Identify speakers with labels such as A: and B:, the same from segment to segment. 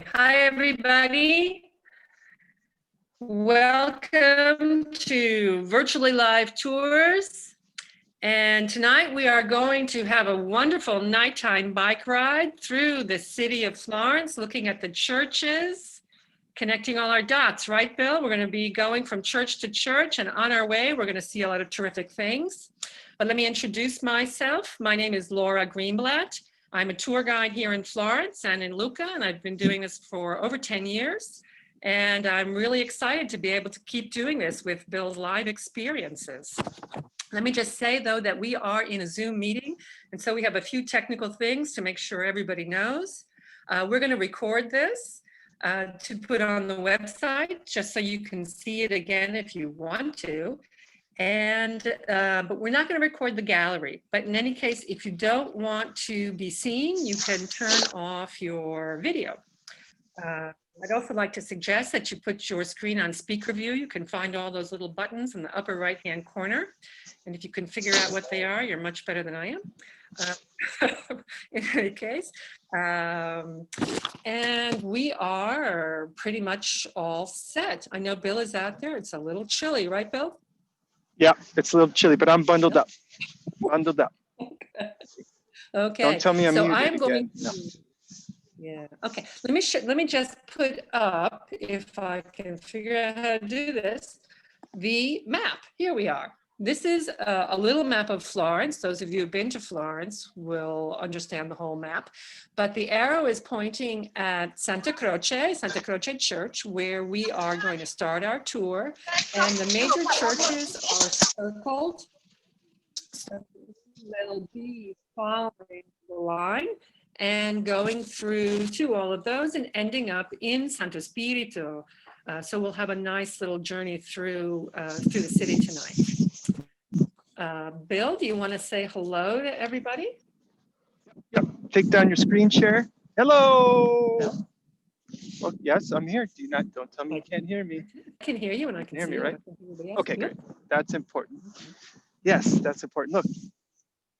A: Hi, everybody. Welcome to Virtually Live Tours. And tonight we are going to have a wonderful nighttime bike ride through the city of Florence, looking at the churches, connecting all our dots, right, Bill? We're going to be going from church to church, and on our way, we're going to see a lot of terrific things. But let me introduce myself. My name is Laura Greenblatt. I'm a tour guide here in Florence and in Lucca, and I've been doing this for over 10 years. And I'm really excited to be able to keep doing this with Bill's live experiences. Let me just say, though, that we are in a Zoom meeting, and so we have a few technical things to make sure everybody knows. We're going to record this to put on the website, just so you can see it again if you want to. And but we're not going to record the gallery. But in any case, if you don't want to be seen, you can turn off your video. I'd also like to suggest that you put your screen on speaker view. You can find all those little buttons in the upper right-hand corner. And if you can figure out what they are, you're much better than I am. In any case, and we are pretty much all set. I know Bill is out there. It's a little chilly, right, Bill?
B: Yeah, it's a little chilly, but I'm bundled up. Bundled up.
A: Okay.
B: Don't tell me I'm muted
A: I'm going
B: again. No.
A: Yeah. Okay. Let me just put up, if I can figure out how to do this, the map. Here we are. This is a little map of Florence. Those of you who've been to Florence will understand the whole map. But the arrow is pointing at Santa Croce Church, where we are going to start our tour. And the major churches are circled. So they'll be following the line and going through to all of those and ending up in Santos Pirito. So we'll have a nice little journey through the city tonight. Bill, do you want to say hello to everybody?
B: Yep. Take down your screen share. Hello. Bill? Well, yes, I'm here. Don't tell me you can't hear me.
A: I can hear you and I can see
B: me, right?
A: You.
B: Okay, great. That's important. Yes, that's important. Look,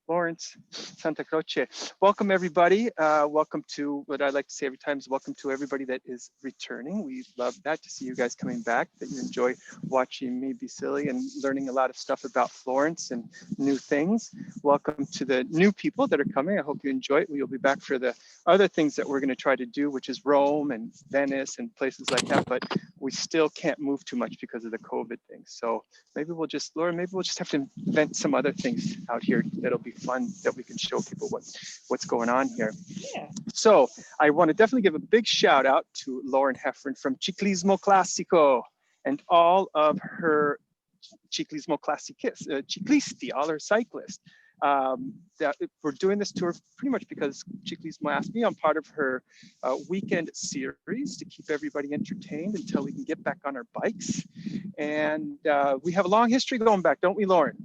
B: Florence, Santa Croce. Welcome, everybody. Welcome to what I like to say every time is welcome to everybody that is returning. We love that, to see you guys coming back, that you enjoy watching me be silly and learning a lot of stuff about Florence and new things. Welcome to the new people that are coming. I hope you enjoy it. We'll be back for the other things that we're going to try to do, which is Rome and Venice and places like that. But we still can't move too much because of the COVID thing. So maybe we'll just, Laura, maybe we'll just have to invent some other things out here that'll be fun, that we can show people what's going on here.
A: Yeah.
B: So I want to definitely give a big shout out to Lauren Heffron from Ciclismo Classico and all of her Ciclismo Ciclisti, all her cyclists. That we're doing this tour pretty much because Ciclismo asked me. I'm part of her weekend series to keep everybody entertained until we can get back on our bikes. And we have a long history going back, don't we, Lauren?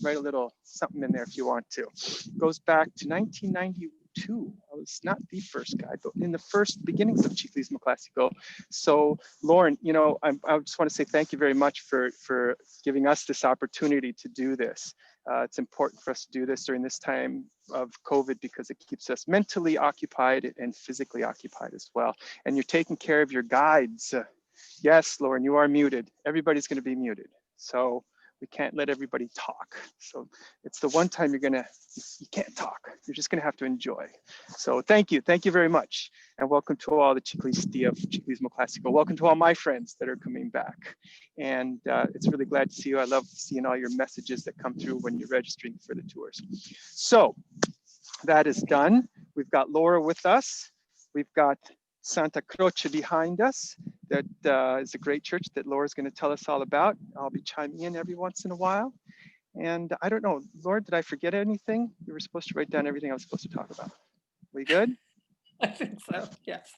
B: Write a little something in there if you want to. It goes back to 1992. I was not the first guy, but in the first beginnings of Ciclismo Classico. So Lauren, you know, I just want to say thank you very much for giving us this opportunity to do this. It's important for us to do this during this time of COVID because it keeps us mentally occupied and physically occupied as well. And you're taking care of your guides. Yes, Lauren, you are muted. Everybody's going to be muted. So we can't let everybody talk. So it's the one time you can't talk. You're just gonna have to enjoy. So thank you very much. And welcome to all the Ciclisti of Ciclismo Classico. Welcome to all my friends that are coming back. And it's really glad to see you. I love seeing all your messages that come through when you're registering for the tours. So that is done. We've got Laura with us. We've got Santa Croce behind us. That is a great church that Laura's going to tell us all about. I'll be chiming in every once in a while. And I don't know, Laura, did I forget anything? You were supposed to write down everything I was supposed to talk about. We good?
A: I think so, yes.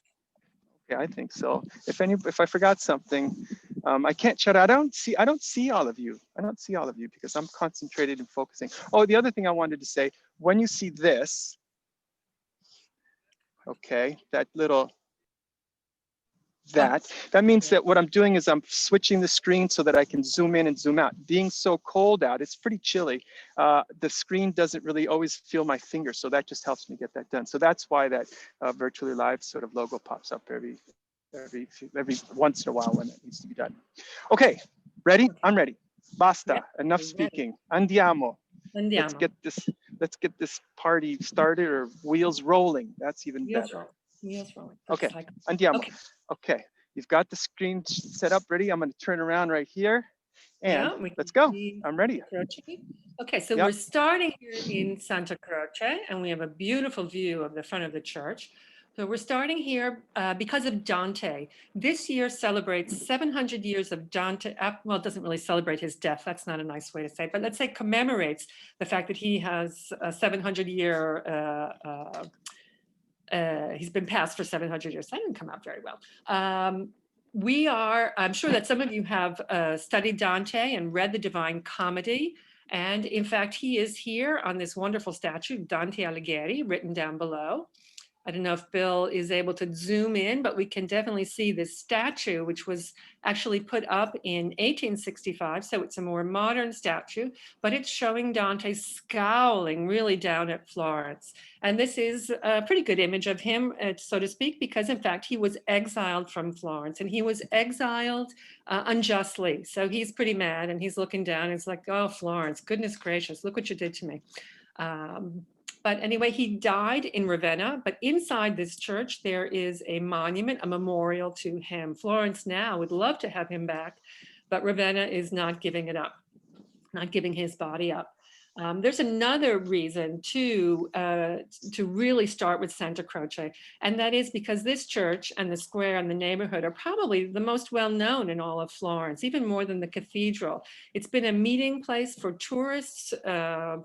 B: Yeah, I think so. If I forgot something, I can't shut out. I don't see all of you. I don't see all of you because I'm concentrated and focusing. Oh, the other thing I wanted to say, when you see this, okay, that little that. That means that what I'm doing is I'm switching the screen so that I can zoom in and zoom out. Being so cold out, it's pretty chilly. The screen doesn't really always feel my finger, so that just helps me get that done. So that's why that virtually live sort of logo pops up every once in a while when it needs to be done. Okay, ready? I'm ready. Basta.
A: Yep,
B: Enough speaking. Andiamo. Let's get this party started, or wheels rolling. That's even better.
A: Wheels rolling.
B: Okay,
A: Like,
B: andiamo.
A: okay.
B: Okay, you've got the screen set up ready. I'm going to turn around right here, and
A: Yeah,
B: let's go. I'm ready.
A: Okay, so we're starting here in Santa Croce, and we have a beautiful view of the front of the church. So we're starting here because of Dante. This year celebrates 700 years of Dante. Well, it doesn't really celebrate his death. That's not a nice way to say it, but let's say commemorates the fact that he has a 700-year he's been passed for 700 years. That didn't come out very well. I'm sure that some of you have studied Dante and read the Divine Comedy. And in fact, he is here on this wonderful statue, Dante Alighieri, written down below. I don't know if Bill is able to zoom in, but we can definitely see this statue, which was actually put up in 1865. So it's a more modern statue, but it's showing Dante scowling really down at Florence. And this is a pretty good image of him, so to speak, because in fact, he was exiled from Florence, and he was exiled unjustly. So he's pretty mad, and he's looking down and it's like, oh, Florence, goodness gracious, look what you did to me. But anyway, he died in Ravenna, but inside this church, there is a monument, a memorial to him. Florence now would love to have him back, but Ravenna is not giving it up, not giving his body up. There's another reason to really start with Santa Croce, and that is because this church and the square and the neighborhood are probably the most well-known in all of Florence, even more than the cathedral. It's been a meeting place for tourists,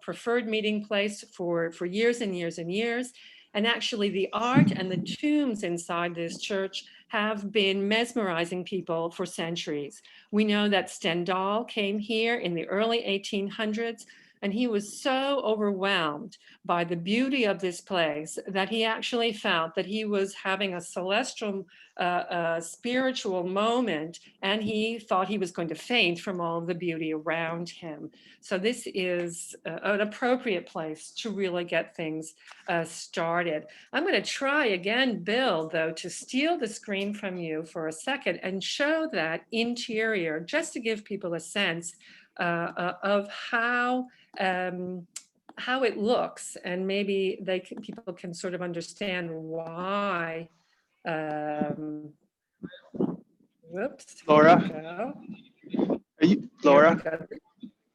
A: preferred meeting place for years and years and years. And actually the art and the tombs inside this church have been mesmerizing people for centuries. We know that Stendhal came here in the early 1800s, and he was so overwhelmed by the beauty of this place that he actually felt that he was having a celestial, spiritual moment, and he thought he was going to faint from all of the beauty around him. So this is an appropriate place to really get things started. I'm going to try again, Bill, though, to steal the screen from you for a second and show that interior, just to give people a sense of how it looks, and maybe people can sort of understand why. Whoops.
B: Laura, are you Laura?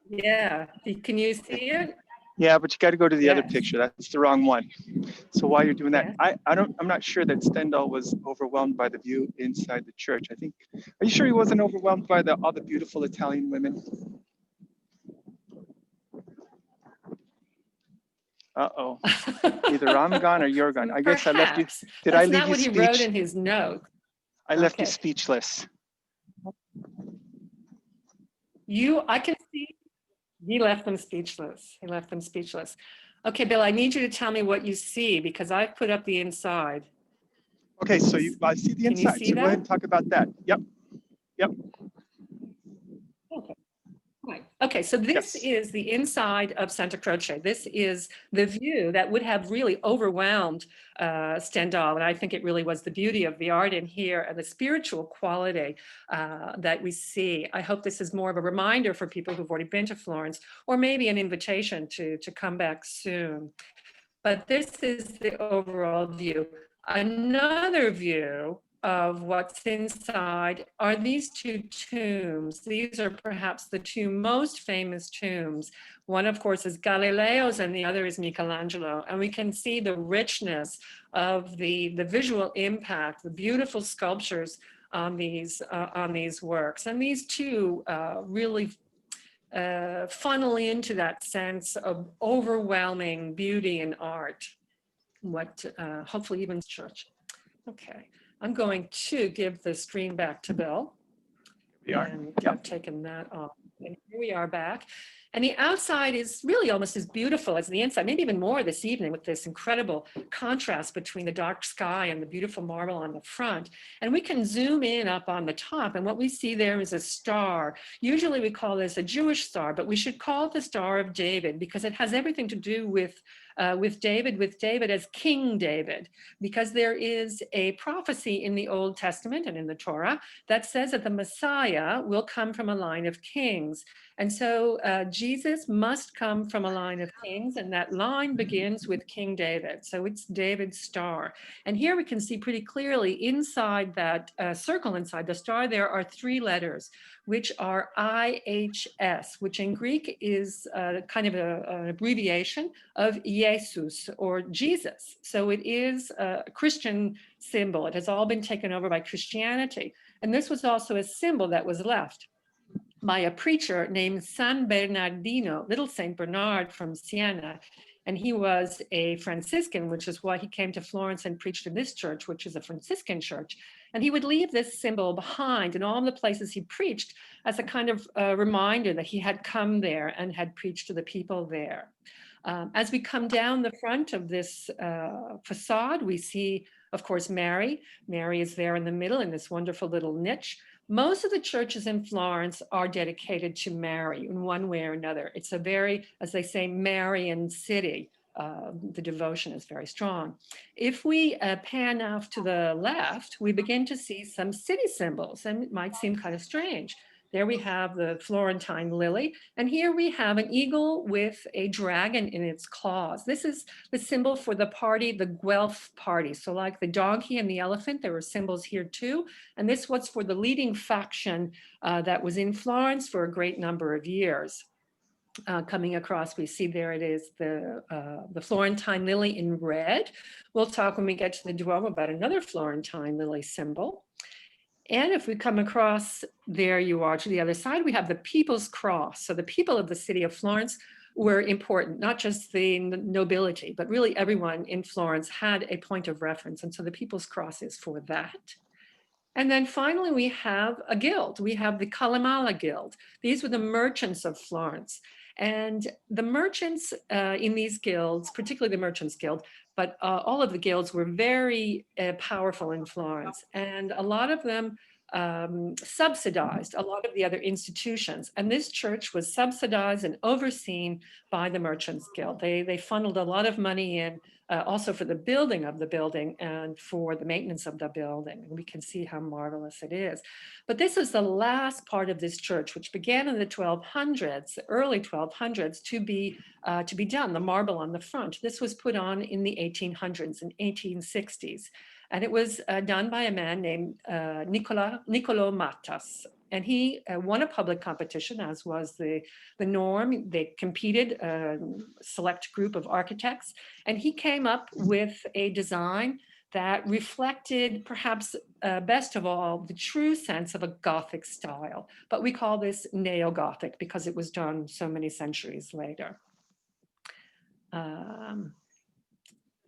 A: Yeah, can you see it?
B: Yeah, but you got to go to the other picture. That's the wrong one. So while you're doing that, I'm not sure that Stendhal was overwhelmed by the view inside the church. Are you sure he wasn't overwhelmed by all the beautiful Italian women? Uh-oh. Either I'm gone or you're gone. I guess I left you. Did I leave you speechless? That's not what he wrote in his note. I left you speechless.
A: I can see. He left them speechless. He left them speechless. Okay, Bill, I need you to tell me what you see, because I've put up the inside.
B: Okay, so I see the inside. So go ahead and talk about that. Yep.
A: Okay. Right. Okay, so this is the inside of Santa Croce. This is the view that would have really overwhelmed Stendhal, and I think it really was the beauty of the art in here and the spiritual quality that we see. I hope this is more of a reminder for people who've already been to Florence, or maybe an invitation to come back soon. But this is the overall view. Another view of what's inside are these two tombs. These are perhaps the two most famous tombs. One, of course, is Galileo's, and the other is Michelangelo. And we can see the richness of the visual impact, the beautiful sculptures on these works. And these two really funnel into that sense of overwhelming beauty in art, what hopefully even church. Okay. I'm going to give the screen back to Bill.
B: We are.
A: And I've taken that off. And here we are back. And the outside is really almost as beautiful as the inside, maybe even more this evening with this incredible contrast between the dark sky and the beautiful marble on the front. And we can zoom in up on the top, and what we see there is a star. Usually we call this a Jewish star, but we should call it the Star of David because it has everything to do with David as King David, because there is a prophecy in the Old Testament and in the Torah that says that the Messiah will come from a line of kings. And so Jesus must come from a line of kings, and that line begins with King David. So it's David's star. And here we can see pretty clearly inside that circle inside the star, there are 3 letters, which are IHS, which in Greek is kind of an abbreviation of Jesus or Jesus. So it is a Christian symbol. It has all been taken over by Christianity. And this was also a symbol that was left by a preacher named San Bernardino, little Saint Bernard from Siena. And he was a Franciscan, which is why he came to Florence and preached in this church, which is a Franciscan church. And he would leave this symbol behind in all the places he preached as a kind of reminder that he had come there and had preached to the people there. As we come down the front of this facade, we see, of course, Mary. Mary is there in the middle in this wonderful little niche. Most of the churches in Florence are dedicated to Mary in one way or another. It's a very, as they say, Marian city. The devotion is very strong. If we pan off to the left, we begin to see some city symbols, and it might seem kind of strange. There we have the Florentine lily, and here we have an eagle with a dragon in its claws. This is the symbol for the party, the Guelph party. So like the donkey and the elephant, there were symbols here too. And this was for the leading faction that was in Florence for a great number of years. Coming across, we see there it is, the Florentine lily in red. We'll talk when we get to the Duomo about another Florentine lily symbol. And if we come across, there you are to the other side, we have the People's Cross. So the people of the city of Florence were important, not just the nobility, but really everyone in Florence had a point of reference. And so the People's Cross is for that. And then finally, we have a guild. We have the Kalamala Guild. These were the merchants of Florence. And the merchants in these guilds, particularly the Merchants Guild, but all of the guilds were very powerful in Florence. And a lot of them subsidized a lot of the other institutions. And this church was subsidized and overseen by the Merchants Guild. They funneled a lot of money in also for the building of the building and for the maintenance of the building. And we can see how marvelous it is. But this is the last part of this church, which began in the 1200s, early 1200s, to be done, the marble on the front. This was put on in the 1800s and 1860s. And it was done by a man named Niccolo Mattas. And he won a public competition, as was the norm. They competed, a select group of architects, and he came up with a design that reflected, perhaps best of all, the true sense of a Gothic style. But we call this neo-Gothic because it was done so many centuries later.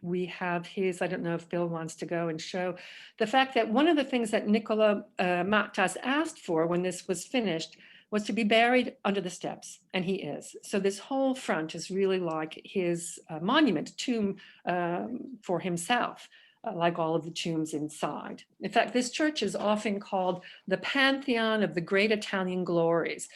A: We have his, I don't know if Bill wants to go and show the fact that one of the things that Niccolo Mattas asked for when this was finished was to be buried under the steps, and he is. So this whole front is really like his monument, tomb for himself, like all of the tombs inside. In fact, this church is often called the Pantheon of the Great Italian Glories.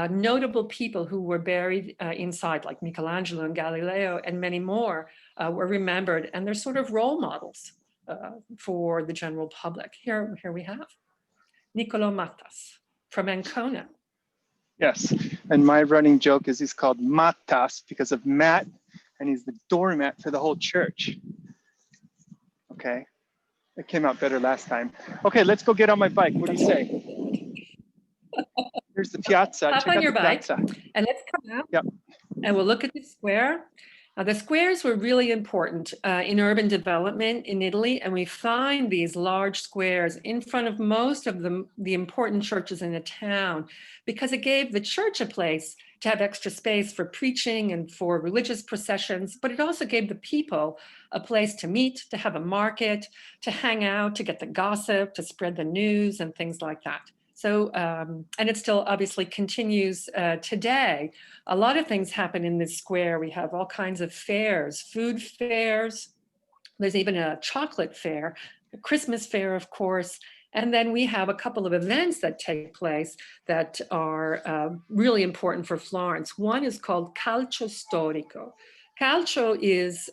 A: Notable people who were buried inside, like Michelangelo and Galileo and many more, were remembered, and they're sort of role models for the general public. Here we have Niccolo Mattas from Ancona.
B: Yes, and my running joke is he's called Mattas because of Matt, and he's the doormat for the whole church. Okay, it came out better last time. Okay, let's go get on my bike. What do you say? Here's the piazza.
A: Hop on your bike and let's come out.
B: Yep.
A: And we'll look at the square. The squares were really important in urban development in Italy, and we find these large squares in front of most of the important churches in the town because it gave the church a place to have extra space for preaching and for religious processions, but it also gave the people a place to meet, to have a market, to hang out, to get the gossip, to spread the news and things like that. So, and it still obviously continues today. A lot of things happen in this square. We have all kinds of fairs, food fairs. There's even a chocolate fair, a Christmas fair, of course. And then we have a couple of events that take place that are really important for Florence. One is called Calcio Storico. Calcio is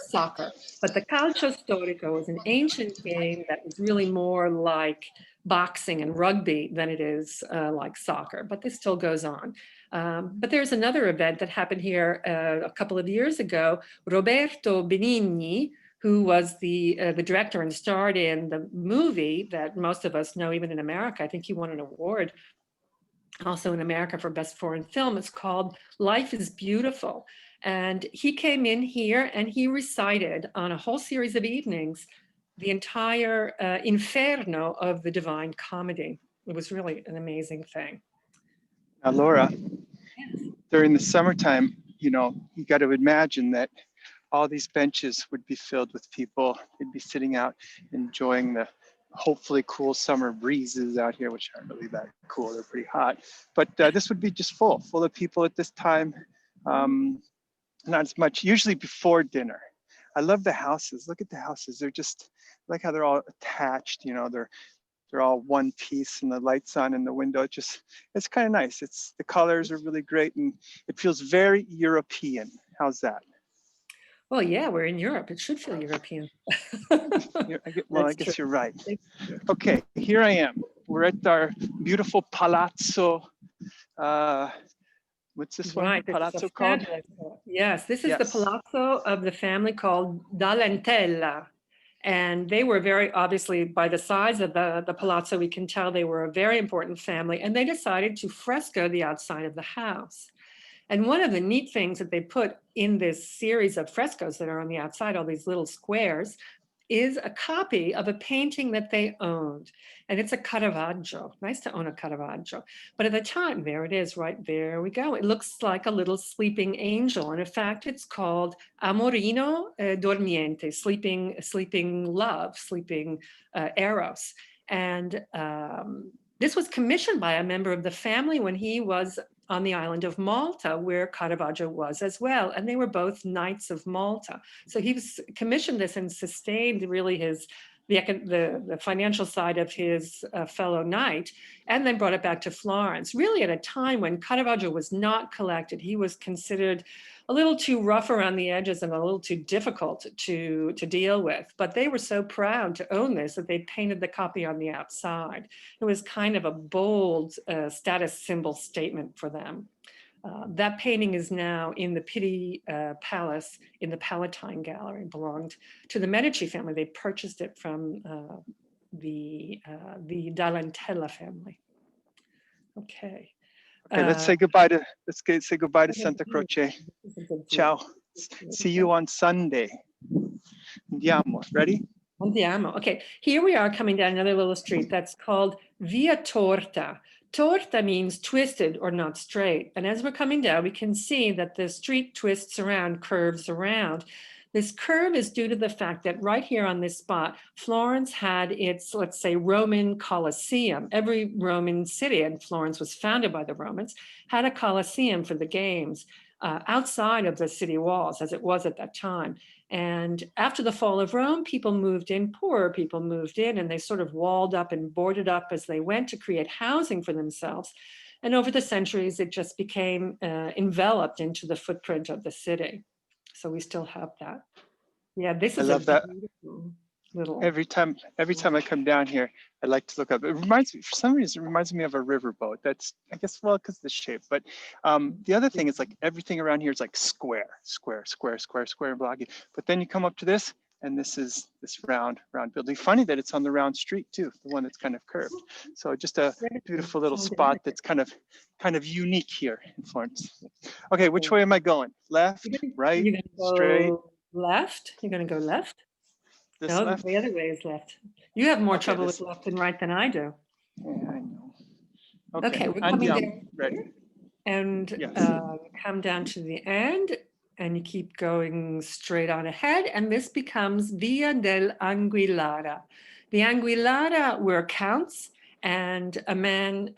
A: soccer, but the Calcio Storico is an ancient game that was really more like boxing and rugby than it is like soccer, but this still goes on. But there's another event that happened here a couple of years ago. Roberto Benigni, who was the director and starred in the movie that most of us know, even in America. I think he won an award also in America for Best Foreign Film. It's called Life is Beautiful. And he came in here and he recited on a whole series of evenings the entire Inferno of the Divine Comedy. It was really an amazing thing.
B: Now, Laura,
A: Yes.
B: during the summertime, you know, you got to imagine that all these benches would be filled with people. They'd be sitting out enjoying the hopefully cool summer breezes out here, which aren't really that cool. They're pretty hot. But this would be just full of people at this time. Not as much, usually before dinner. I love the houses. Look at the houses. They're just like how they're all attached. You know, they're all one piece and the lights on in the window. It's kind of nice. The colors are really great and it feels very European. How's that?
A: Well, yeah, we're in Europe. It should feel European.
B: I guess you're right. Okay, here I am. We're at our beautiful Palazzo. What's this one?
A: Right,
B: Palazzo called?
A: Yes, this is the palazzo of the family called Dall'Antella. And they were very, obviously, by the size of the palazzo, we can tell they were a very important family. And they decided to fresco the outside of the house. And one of the neat things that they put in this series of frescoes that are on the outside, all these little squares, is a copy of a painting that they owned. And it's a Caravaggio. Nice to own a Caravaggio. But at the time, there it is, right there we go. It looks like a little sleeping angel. And in fact, it's called Amorino Dormiente, sleeping love, sleeping Eros. And this was commissioned by a member of the family when he was on the island of Malta, where Caravaggio was as well. And they were both Knights of Malta. So he was commissioned this and sustained really the financial side of his fellow knight, and then brought it back to Florence, really at a time when Caravaggio was not collected. He was considered a little too rough around the edges and a little too difficult to deal with. But they were so proud to own this that they painted the copy on the outside. It was kind of a bold status symbol statement for them. That painting is now in the Pitti Palace in the Palatine Gallery. It belonged to the Medici family. They purchased it from the Dall'Antella family. Okay.
B: Okay, let's say goodbye to Santa Croce. Ciao. See you on Sunday. Andiamo. Ready?
A: Andiamo. Okay, here we are coming down another little street that's called Via Torta. Torta means twisted or not straight. And as we're coming down, we can see that the street twists around, curves around. This curve is due to the fact that right here on this spot, Florence had its, let's say, Roman Colosseum. Every Roman city, and Florence was founded by the Romans, had a Colosseum for the games outside of the city walls, as it was at that time. And after the fall of Rome, people moved in, poorer people moved in, and they sort of walled up and boarded up as they went to create housing for themselves. And over the centuries, it just became enveloped into the footprint of the city. So we still have that. Yeah, this is
B: I love that.
A: Little.
B: Every time I come down here, I like to look up. It reminds me, for some reason, it reminds me of a riverboat. That's, I guess, well, because of the shape. But the other thing is like everything around here is like square, and blocky. But then you come up to this, and this is this round building. Funny that it's on the round street too, the one that's kind of curved. So just a beautiful little spot that's kind of unique here in Florence. Okay, which way am I going? Left, right, straight?
A: Left. You're going to go left. No,
B: left?
A: the other way is left. You have more trouble with left and right than I do.
B: Yeah, I know.
A: Okay, we're coming down.
B: Ready.
A: And come down to the end, and you keep going straight on ahead, and this becomes Via del Anguillara. The Anguillara were counts, and a man,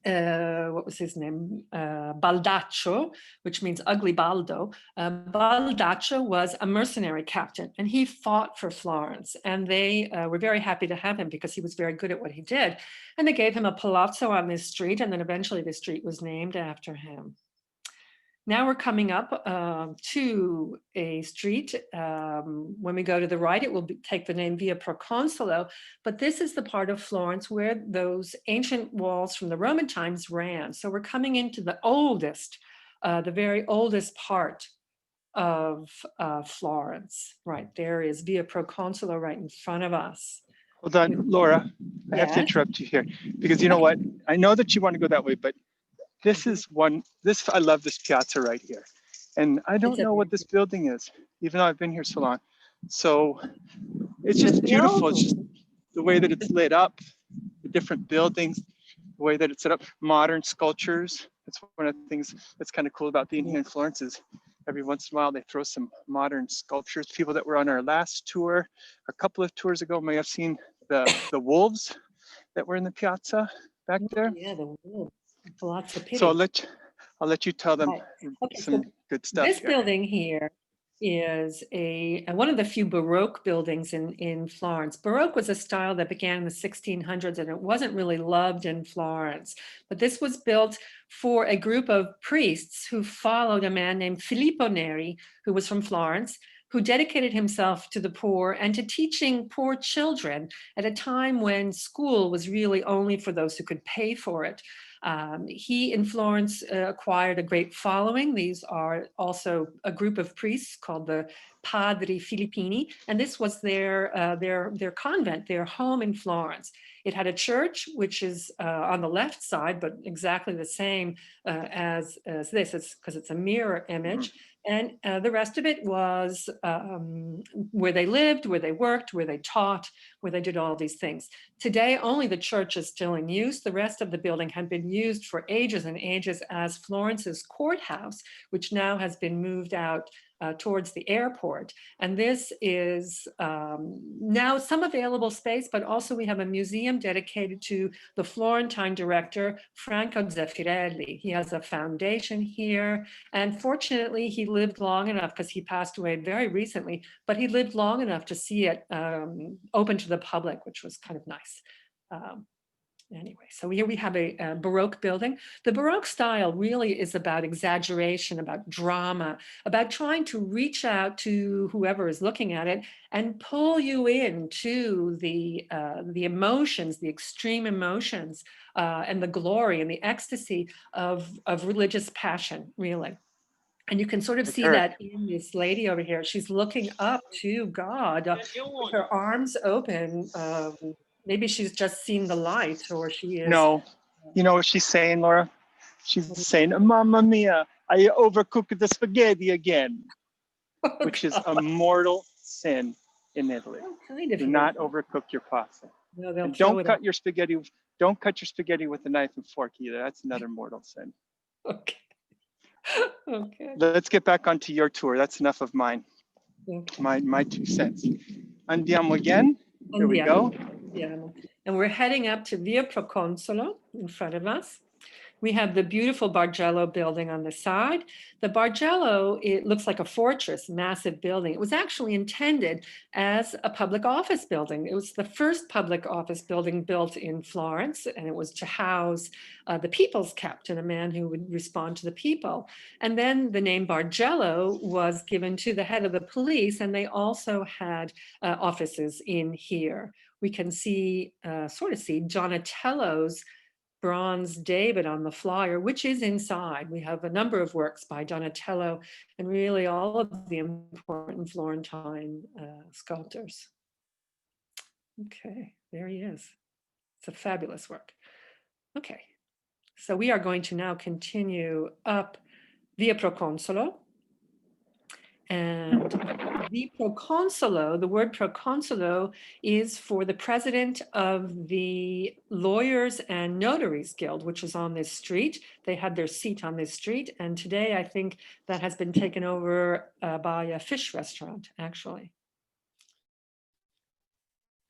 A: what was his name? Baldaccio, which means ugly Baldo. Baldaccio was a mercenary captain, and he fought for Florence, and they were very happy to have him because he was very good at what he did. And they gave him a palazzo on this street, and then eventually the street was named after him. Now we're coming up to a street. When we go to the right, it will take the name Via Proconsolo, but this is the part of Florence where those ancient walls from the Roman times ran. So we're coming into the oldest, the very oldest part of Florence. Right, there is Via Proconsolo right in front of us.
B: Hold on, Laura, I have to interrupt you here because you know what? I know that you want to go that way, but this is I love this piazza right here. And I don't know what this building is, even though I've been here so long. So it's just beautiful. It's just the way that it's lit up, the different buildings, the way that it's set up, modern sculptures. That's one of the things that's kind of cool about being here in Florence is every once in a while they throw some modern sculptures. People that were on our last tour, a couple of tours ago, may have seen the wolves that were in the piazza back there.
A: Yeah, the wolves. Lots of pity.
B: So I'll let you tell them some good stuff.
A: This building here is one of the few Baroque buildings in Florence. Baroque was a style that began in the 1600s, and it wasn't really loved in Florence. But this was built for a group of priests who followed a man named Filippo Neri, who was from Florence, who dedicated himself to the poor and to teaching poor children at a time when school was really only for those who could pay for it. He in Florence acquired a great following. These are also a group of priests called the Padri Filippini, and this was their convent, their home in Florence. It had a church, which is on the left side, but exactly the same as this, because it's a mirror image. And the rest of it was where they lived, where they worked, where they taught, where they did all these things. Today, only the church is still in use. The rest of the building had been used for ages and ages as Florence's courthouse, which now has been moved out towards the airport. And this is now some available space, but also we have a museum dedicated to the Florentine director, Franco Zeffirelli. He has a foundation here. And fortunately, he lived long enough, because he passed away very recently, but he lived long enough to see it open to the public, which was kind of nice. Anyway, so here we have a Baroque building. The Baroque style really is about exaggeration, about drama, about trying to reach out to whoever is looking at it and pull you into the emotions, the extreme emotions, and the glory and the ecstasy of religious passion, really. And you can sort of see that in this lady over here. She's looking up to God with her arms open. Maybe she's just seen the light, or she is.
B: No, you know what she's saying, Laura? She's saying, "Mamma mia, I overcooked the spaghetti again," which is a mortal sin in Italy. Do not overcook your pasta.
A: No,
B: and don't cut your spaghetti. Don't cut your spaghetti with a knife and fork either. That's another mortal sin.
A: Okay. Okay.
B: Let's get back onto your tour. That's enough of mine. Okay. My 2 cents. Andiamo again. Here we go.
A: Yeah. And we're heading up to Via Proconsolo in front of us. We have the beautiful Bargello building on the side. The Bargello, it looks like a fortress, massive building. It was actually intended as a public office building. It was the first public office building built in Florence, and it was to house the people's captain, a man who would respond to the people. And then the name Bargello was given to the head of the police, and they also had offices in here. We can see, sort of see Donatello's bronze David on the flyer, which is inside. We have a number of works by Donatello and really all of the important Florentine sculptors. Okay, there he is. It's a fabulous work. Okay, so we are going to now continue up Via Proconsolo. And the proconsolo, the word proconsolo is for the president of the Lawyers and Notaries Guild, which is on this street. They had their seat on this street. And today I think that has been taken over by a fish restaurant, actually.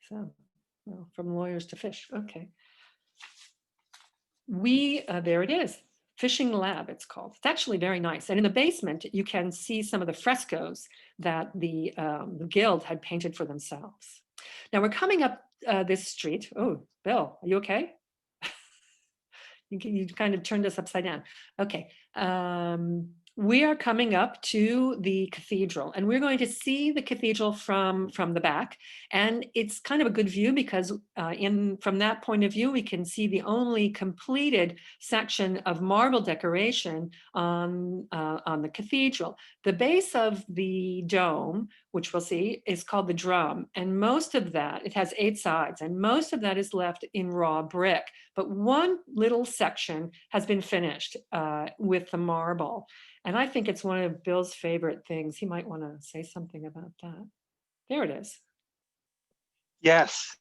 A: So Well, from lawyers to fish. Okay. There it is. Fishing Lab, it's called. It's actually very nice. And in the basement, you can see some of the frescoes that the guild had painted for themselves. Now we're coming up this street. Oh, Bill, are you okay? You kind of turned us upside down. Okay. We are coming up to the cathedral, and we're going to see the cathedral from the back. And it's kind of a good view because from that point of view, we can see the only completed section of marble decoration on the cathedral. The base of the dome, which we'll see, is called the drum. And most of that, it has 8 sides, and most of that is left in raw brick. But one little section has been finished with the marble. And I think it's one of Bill's favorite things. He might want to say something about that. There it is.
B: Yes.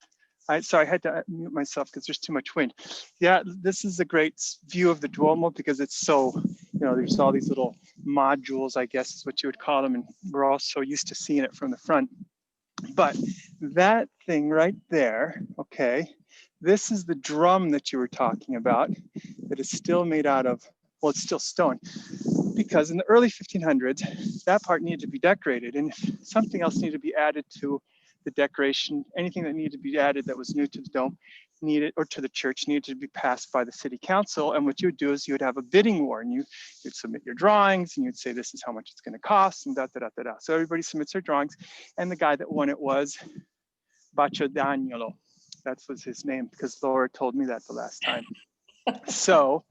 B: So I had to mute myself because there's too much wind. Yeah, this is a great view of the Duomo because it's so, there's all these little modules, I guess is what you would call them. And we're all so used to seeing it from the front. But that thing right there, okay, this is the drum that you were talking about that is still made out of, well, it's still stone. Because in the early 1500s, that part needed to be decorated, and if something else needed to be added to the decoration, anything that needed to be added that was new to the dome or to the church needed to be passed by the city council. And what you would do is you would have a bidding war, and you'd submit your drawings, and you'd say this is how much it's going to cost, and da da da da da. So everybody submits their drawings, and the guy that won it was Baccio. That was his name because Laura told me that the last time. So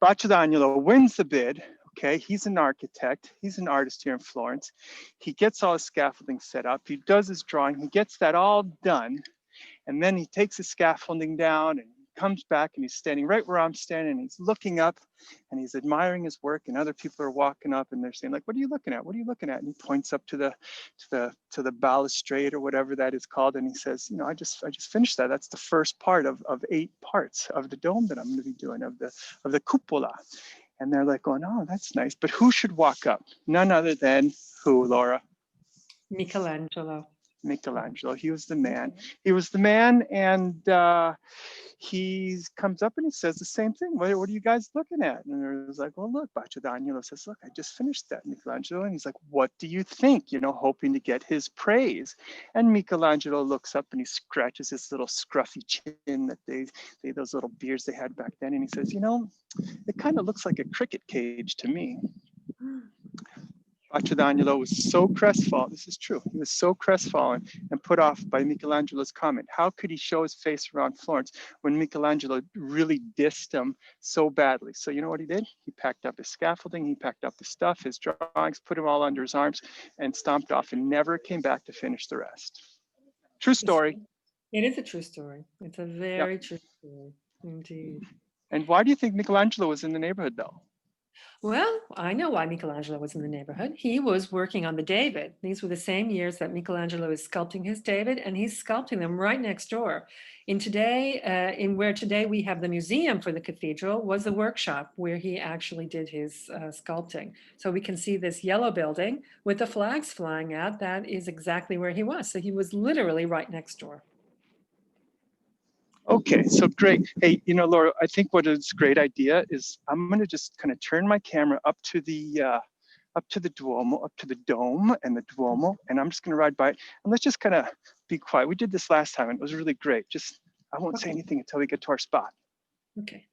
B: Baccio wins the bid. Okay, he's an architect. He's an artist here in Florence. He gets all his scaffolding set up. He does his drawing. He gets that all done. And then he takes his scaffolding down and comes back and he's standing right where I'm standing. And he's looking up and he's admiring his work. And other people are walking up and they're saying, like, what are you looking at? What are you looking at? And he points up to the balustrade or whatever that is called. And he says, I just finished that. That's the first part of 8 parts of the dome that I'm going to be doing of the cupola. And they're like going, oh, that's nice. But who should walk up? None other than who, Laura?
A: Michelangelo.
B: He was the man. He was the man, and he comes up and he says the same thing. What are you guys looking at? And it was like, well, look, Baccio says, look, I just finished that, Michelangelo. And he's like, what do you think? Hoping to get his praise. And Michelangelo looks up and he scratches his little scruffy chin that those little beards they had back then. And he says, it kind of looks like a cricket cage to me. Baccio was so crestfallen, this is true, he was so crestfallen and put off by Michelangelo's comment. How could he show his face around Florence when Michelangelo really dissed him so badly? So you know what he did? He packed up his scaffolding, he packed up his stuff, his drawings, put them all under his arms and stomped off and never came back to finish the rest. True story.
A: It is a true story. It's a very true story, indeed.
B: And why do you think Michelangelo was in the neighborhood though?
A: Well, I know why Michelangelo was in the neighborhood. He was working on the David. These were the same years that Michelangelo is sculpting his David, and he's sculpting them right next door. Where today we have the museum for the cathedral was the workshop where he actually did his sculpting. So we can see this yellow building with the flags flying out. That is exactly where he was. So he was literally right next door.
B: Okay, so great. Hey, Laura, I think what is a great idea is I'm going to just kind of turn my camera up to the Duomo, up to the dome and the Duomo, and I'm just going to ride by it. And let's just kind of be quiet. We did this last time and it was really great. I won't say anything until we get to our spot.
A: Okay.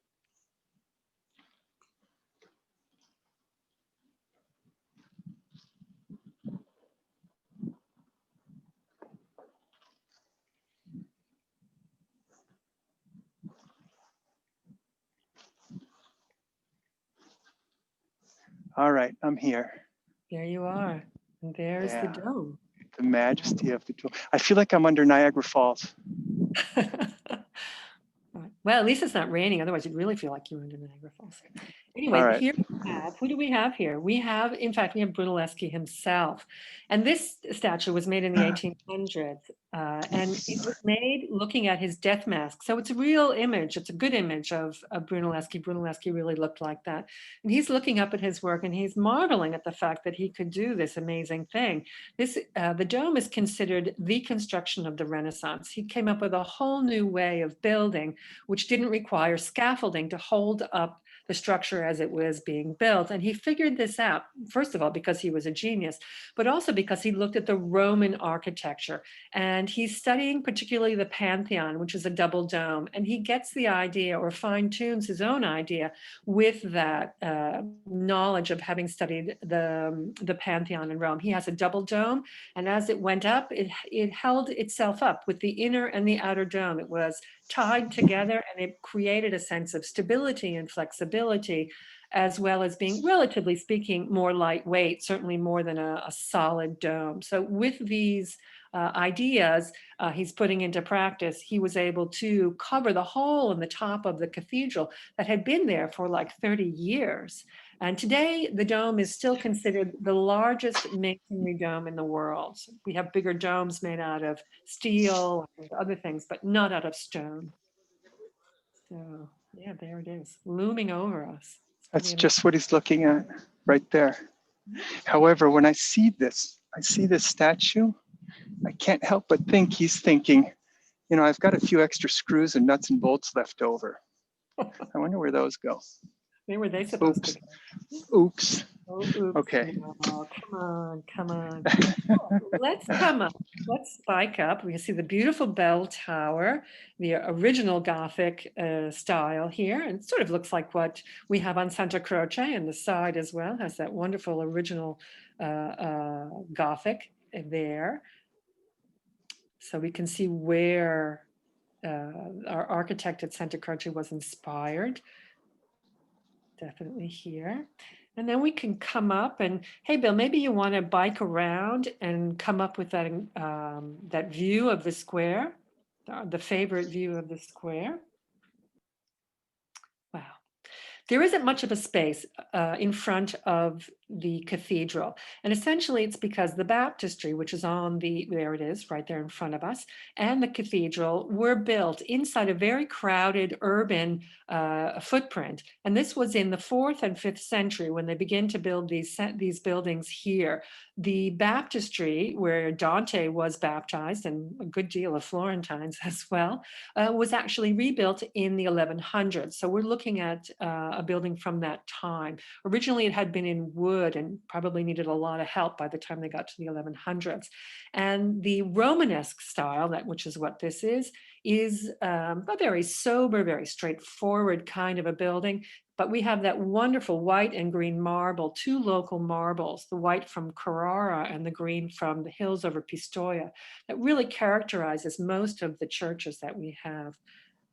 B: All right, I'm here.
A: There you are. And there's the dome.
B: The majesty of the dome. I feel like I'm under Niagara Falls.
A: Well, at least it's not raining. Otherwise, you'd really feel like you're under Niagara Falls. Anyway, Here we have, who do we have here? In fact, we have Brunelleschi himself. And this statue was made in the 1800s. And it was made looking at his death mask. So it's a real image. It's a good image of Brunelleschi. Brunelleschi really looked like that. And he's looking up at his work and he's marveling at the fact that he could do this amazing thing. The dome is considered the construction of the Renaissance. He came up with a whole new way of building, which didn't require scaffolding to hold up the structure as it was being built. And he figured this out, first of all, because he was a genius, but also because he looked at the Roman architecture. And he's studying particularly the Pantheon, which is a double dome. And he gets the idea or fine tunes his own idea with that knowledge of having studied the Pantheon in Rome. He has a double dome. And as it went up, it held itself up with the inner and the outer dome. It was tied together and it created a sense of stability and flexibility, as well as being, relatively speaking, more lightweight, certainly more than a solid dome. So with these ideas he's putting into practice, he was able to cover the hole in the top of the cathedral that had been there for like 30 years. And today, the dome is still considered the largest masonry dome in the world. So we have bigger domes made out of steel and other things, but not out of stone. So yeah, there it is, looming over us.
B: That's just what he's looking at right there. However, when I see this statue, I can't help but think he's thinking, you know, I've got a few extra screws and nuts and bolts left over. I wonder where those go.
A: Where were they supposed to go?
B: Oops.
A: Oh, oops.
B: Okay.
A: Oh, come on. Let's come up. Let's spike up. We can see the beautiful bell tower, the original Gothic style here. And it sort of looks like what we have on Santa Croce, and the side as well has that wonderful original Gothic there. So we can see where our architect at Santa Croce was inspired. Definitely here. And then we can come up and, hey, Bill, maybe you want to bike around and come up with that, that view of the square, the favorite view of the square. Wow. There isn't much of a space in front of the cathedral. And essentially it's because the baptistry, which is on there it is, right there in front of us, and the cathedral were built inside a very crowded urban footprint. And this was in the 4th and 5th century when they began to build these buildings here. The baptistry, where Dante was baptized, and a good deal of Florentines as well, was actually rebuilt in the 1100s. So we're looking at a building from that time. Originally, it had been in wood and probably needed a lot of help by the time they got to the 1100s. And the Romanesque style, which is what this is a very sober, very straightforward kind of a building. But we have that wonderful white and green marble, 2 local marbles, the white from Carrara and the green from the hills over Pistoia, that really characterizes most of the churches that we have.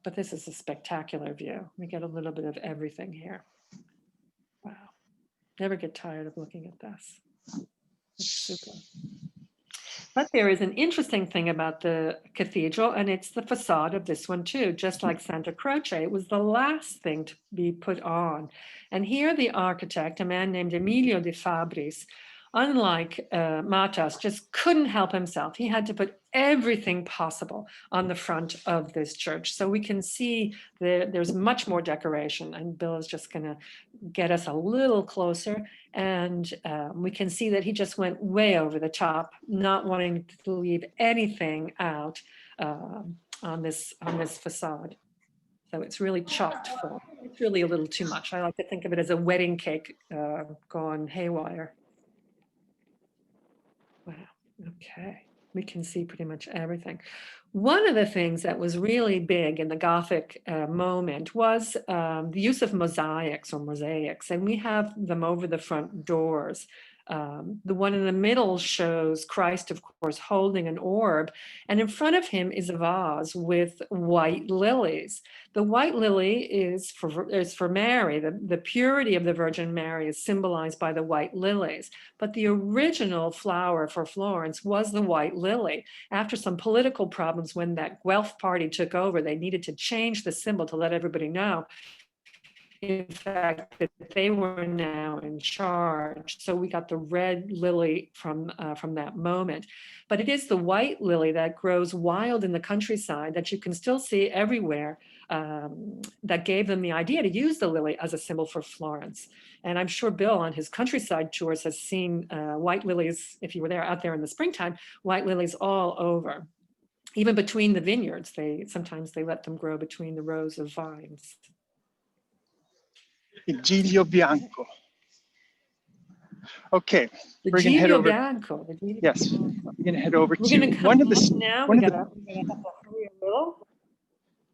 A: But this is a spectacular view. We get a little bit of everything here. Wow. Never get tired of looking at this. It's super. But there is an interesting thing about the cathedral, and it's the facade of this one too. Just like Santa Croce, it was the last thing to be put on. And here the architect, a man named Emilio de Fabris, unlike Matas, just couldn't help himself. He had to put everything possible on the front of this church. So we can see there's much more decoration, and Bill is just going to get us a little closer. And we can see that he just went way over the top, not wanting to leave anything out on this facade. So it's really chocked full. It's really a little too much. I like to think of it as a wedding cake gone haywire. Wow, okay. We can see pretty much everything. One of the things that was really big in the Gothic moment was the use of mosaics, and we have them over the front doors. The one in the middle shows Christ, of course, holding an orb, and in front of him is a vase with white lilies. The white lily is for Mary. The purity of the Virgin Mary is symbolized by the white lilies. But the original flower for Florence was the white lily. After some political problems, when that Guelph party took over, they needed to change the symbol to let everybody know in fact, that they were now in charge. So we got the red lily from that moment. But it is the white lily that grows wild in the countryside that you can still see everywhere, that gave them the idea to use the lily as a symbol for Florence. And I'm sure Bill on his countryside tours has seen white lilies, if you were there out there in the springtime, white lilies all over. Even between the vineyards, sometimes they let them grow between the rows of vines.
B: Il Giglio Bianco. Okay,
A: The
B: we're gonna head
A: Giglio
B: over.
A: Bianco.
B: Yes, we're gonna head over
A: We're
B: to
A: gonna come
B: one of the
A: now.
B: one
A: We
B: of
A: gotta
B: the
A: have to hurry a little.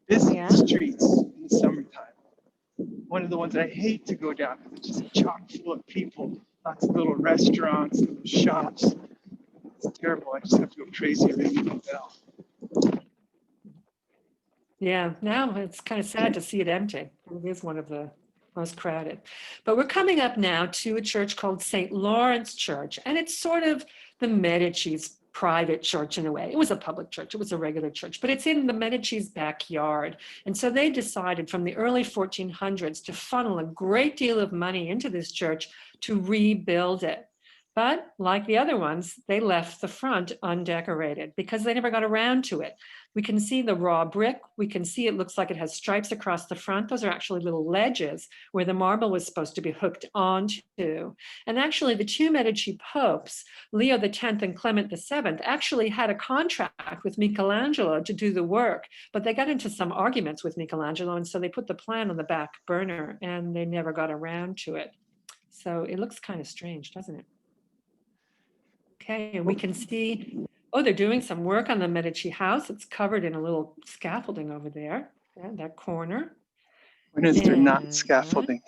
B: busy
A: Yeah.
B: streets in the summertime. One of the ones I hate to go down because it's just chock full of people, lots of little restaurants, little shops. It's terrible. I just have to go crazy ringing the bell.
A: Yeah, now it's kind of sad to see it empty. It is one of the most crowded. But we're coming up now to a church called St. Lawrence Church, and it's sort of the Medici's private church in a way. It was a public church, it was a regular church, but it's in the Medici's backyard. And so they decided from the early 1400s to funnel a great deal of money into this church to rebuild it. But like the other ones, they left the front undecorated because they never got around to it. We can see the raw brick. We can see it looks like it has stripes across the front. Those are actually little ledges where the marble was supposed to be hooked onto. And actually the two Medici popes, Leo X and Clement VII, actually had a contract with Michelangelo to do the work, but they got into some arguments with Michelangelo. And so they put the plan on the back burner and they never got around to it. So it looks kind of strange, doesn't it? Okay, and we can see, oh, they're doing some work on the Medici house. It's covered in a little scaffolding over there, that corner.
B: When is there not
A: And-
B: scaffolding?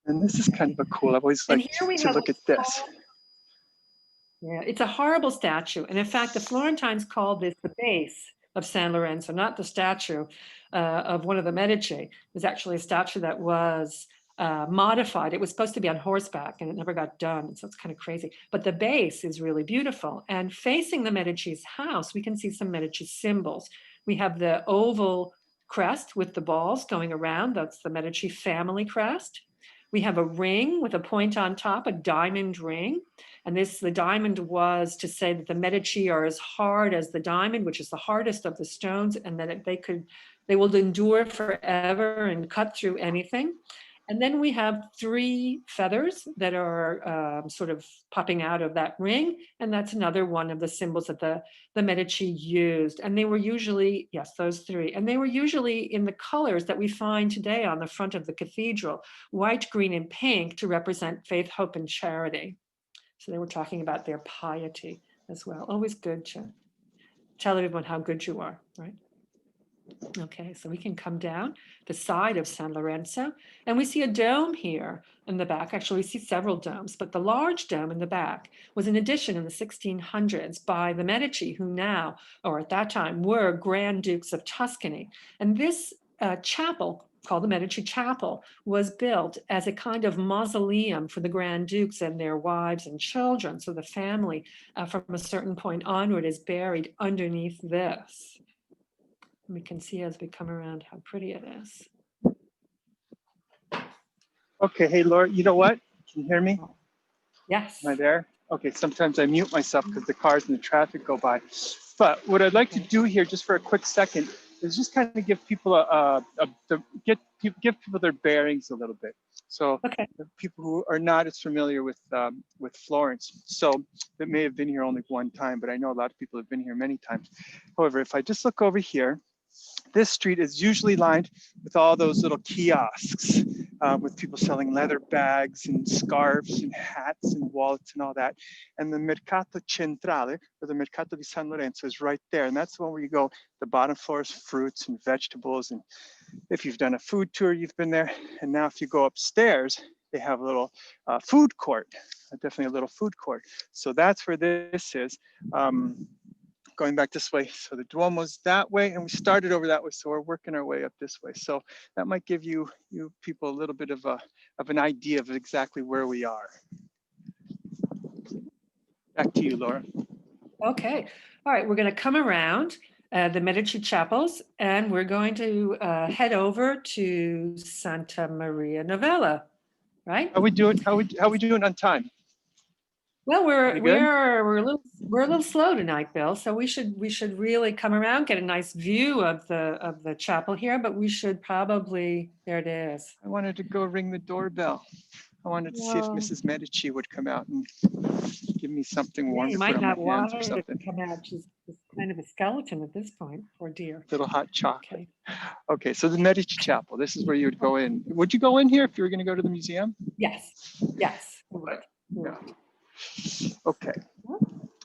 B: And this is kind of a cool, I've always
A: And
B: liked
A: here we
B: to
A: have
B: look at this.
A: Yeah, it's a horrible statue. And in fact, the Florentines called this the base of San Lorenzo, not the statue of one of the Medici. It was actually a statue that was modified. It was supposed to be on horseback and it never got done. So it's kind of crazy. But the base is really beautiful. And facing the Medici's house, we can see some Medici symbols. We have the oval crest with the balls going around. That's the Medici family crest. We have a ring with a point on top, a diamond ring. And the diamond was to say that the Medici are as hard as the diamond, which is the hardest of the stones, and that they will endure forever and cut through anything. And then we have three feathers that are sort of popping out of that ring. And that's another one of the symbols that the Medici used. And they were usually, yes, those three. And they were usually in the colors that we find today on the front of the cathedral, white, green, and pink to represent faith, hope, and charity. So they were talking about their piety as well. Always good to tell everyone how good you are, right? Okay, so we can come down the side of San Lorenzo and we see a dome here in the back. Actually, we see several domes, but the large dome in the back was an addition in the 1600s by the Medici, who now, or at that time, were Grand Dukes of Tuscany. And this chapel, called the Medici Chapel, was built as a kind of mausoleum for the Grand Dukes and their wives and children. So the family from a certain point onward is buried underneath this. We can see as we come around how pretty it is.
B: Okay, hey Laura, you know what? Can you hear me?
A: Yes.
B: Am I there? Okay, sometimes I mute myself because the cars and the traffic go by. But what I'd like to do here, just for a quick second, is just kind of give people give people their bearings a little bit. So people who are not as familiar with Florence, so that may have been here only one time, but I know a lot of people have been here many times. However, if I just look over here, this street is usually lined with all those little kiosks with people selling leather bags and scarves and hats and wallets and all that. And the Mercato Centrale, or the Mercato di San Lorenzo, is right there. And that's the one where you go, the bottom floor is fruits and vegetables. And if you've done a food tour, you've been there. And now if you go upstairs, they have a little food court, definitely a little food court. So that's where this is. Going back this way. So the Duomo's that way, and we started over that way. So we're working our way up this way. So that might give you people a little bit of an idea of exactly where we are. Back to you, Laura.
A: Okay. All right. We're going to come around the Medici chapels, and we're going to head over to Santa Maria Novella, right?
B: How we doing? How we doing on time?
A: Well,
B: Pretty good?
A: we're a little slow tonight, Bill. So we should really come around, get a nice view of the chapel here. But we should probably, there it is.
B: I wanted to go ring the doorbell. I wanted to see if
A: Well,
B: Mrs. Medici would come out and give me something warm
A: you
B: to put
A: might
B: on my
A: not want
B: hands or
A: her to
B: something.
A: come out. She's kind of a skeleton at this point. Poor dear.
B: Little hot chocolate.
A: Okay.
B: Okay, so the Medici Chapel. This is where you would go in. Would you go in here if you were going to go to the museum?
A: Yes. Yes. I would.
B: Yeah. Okay.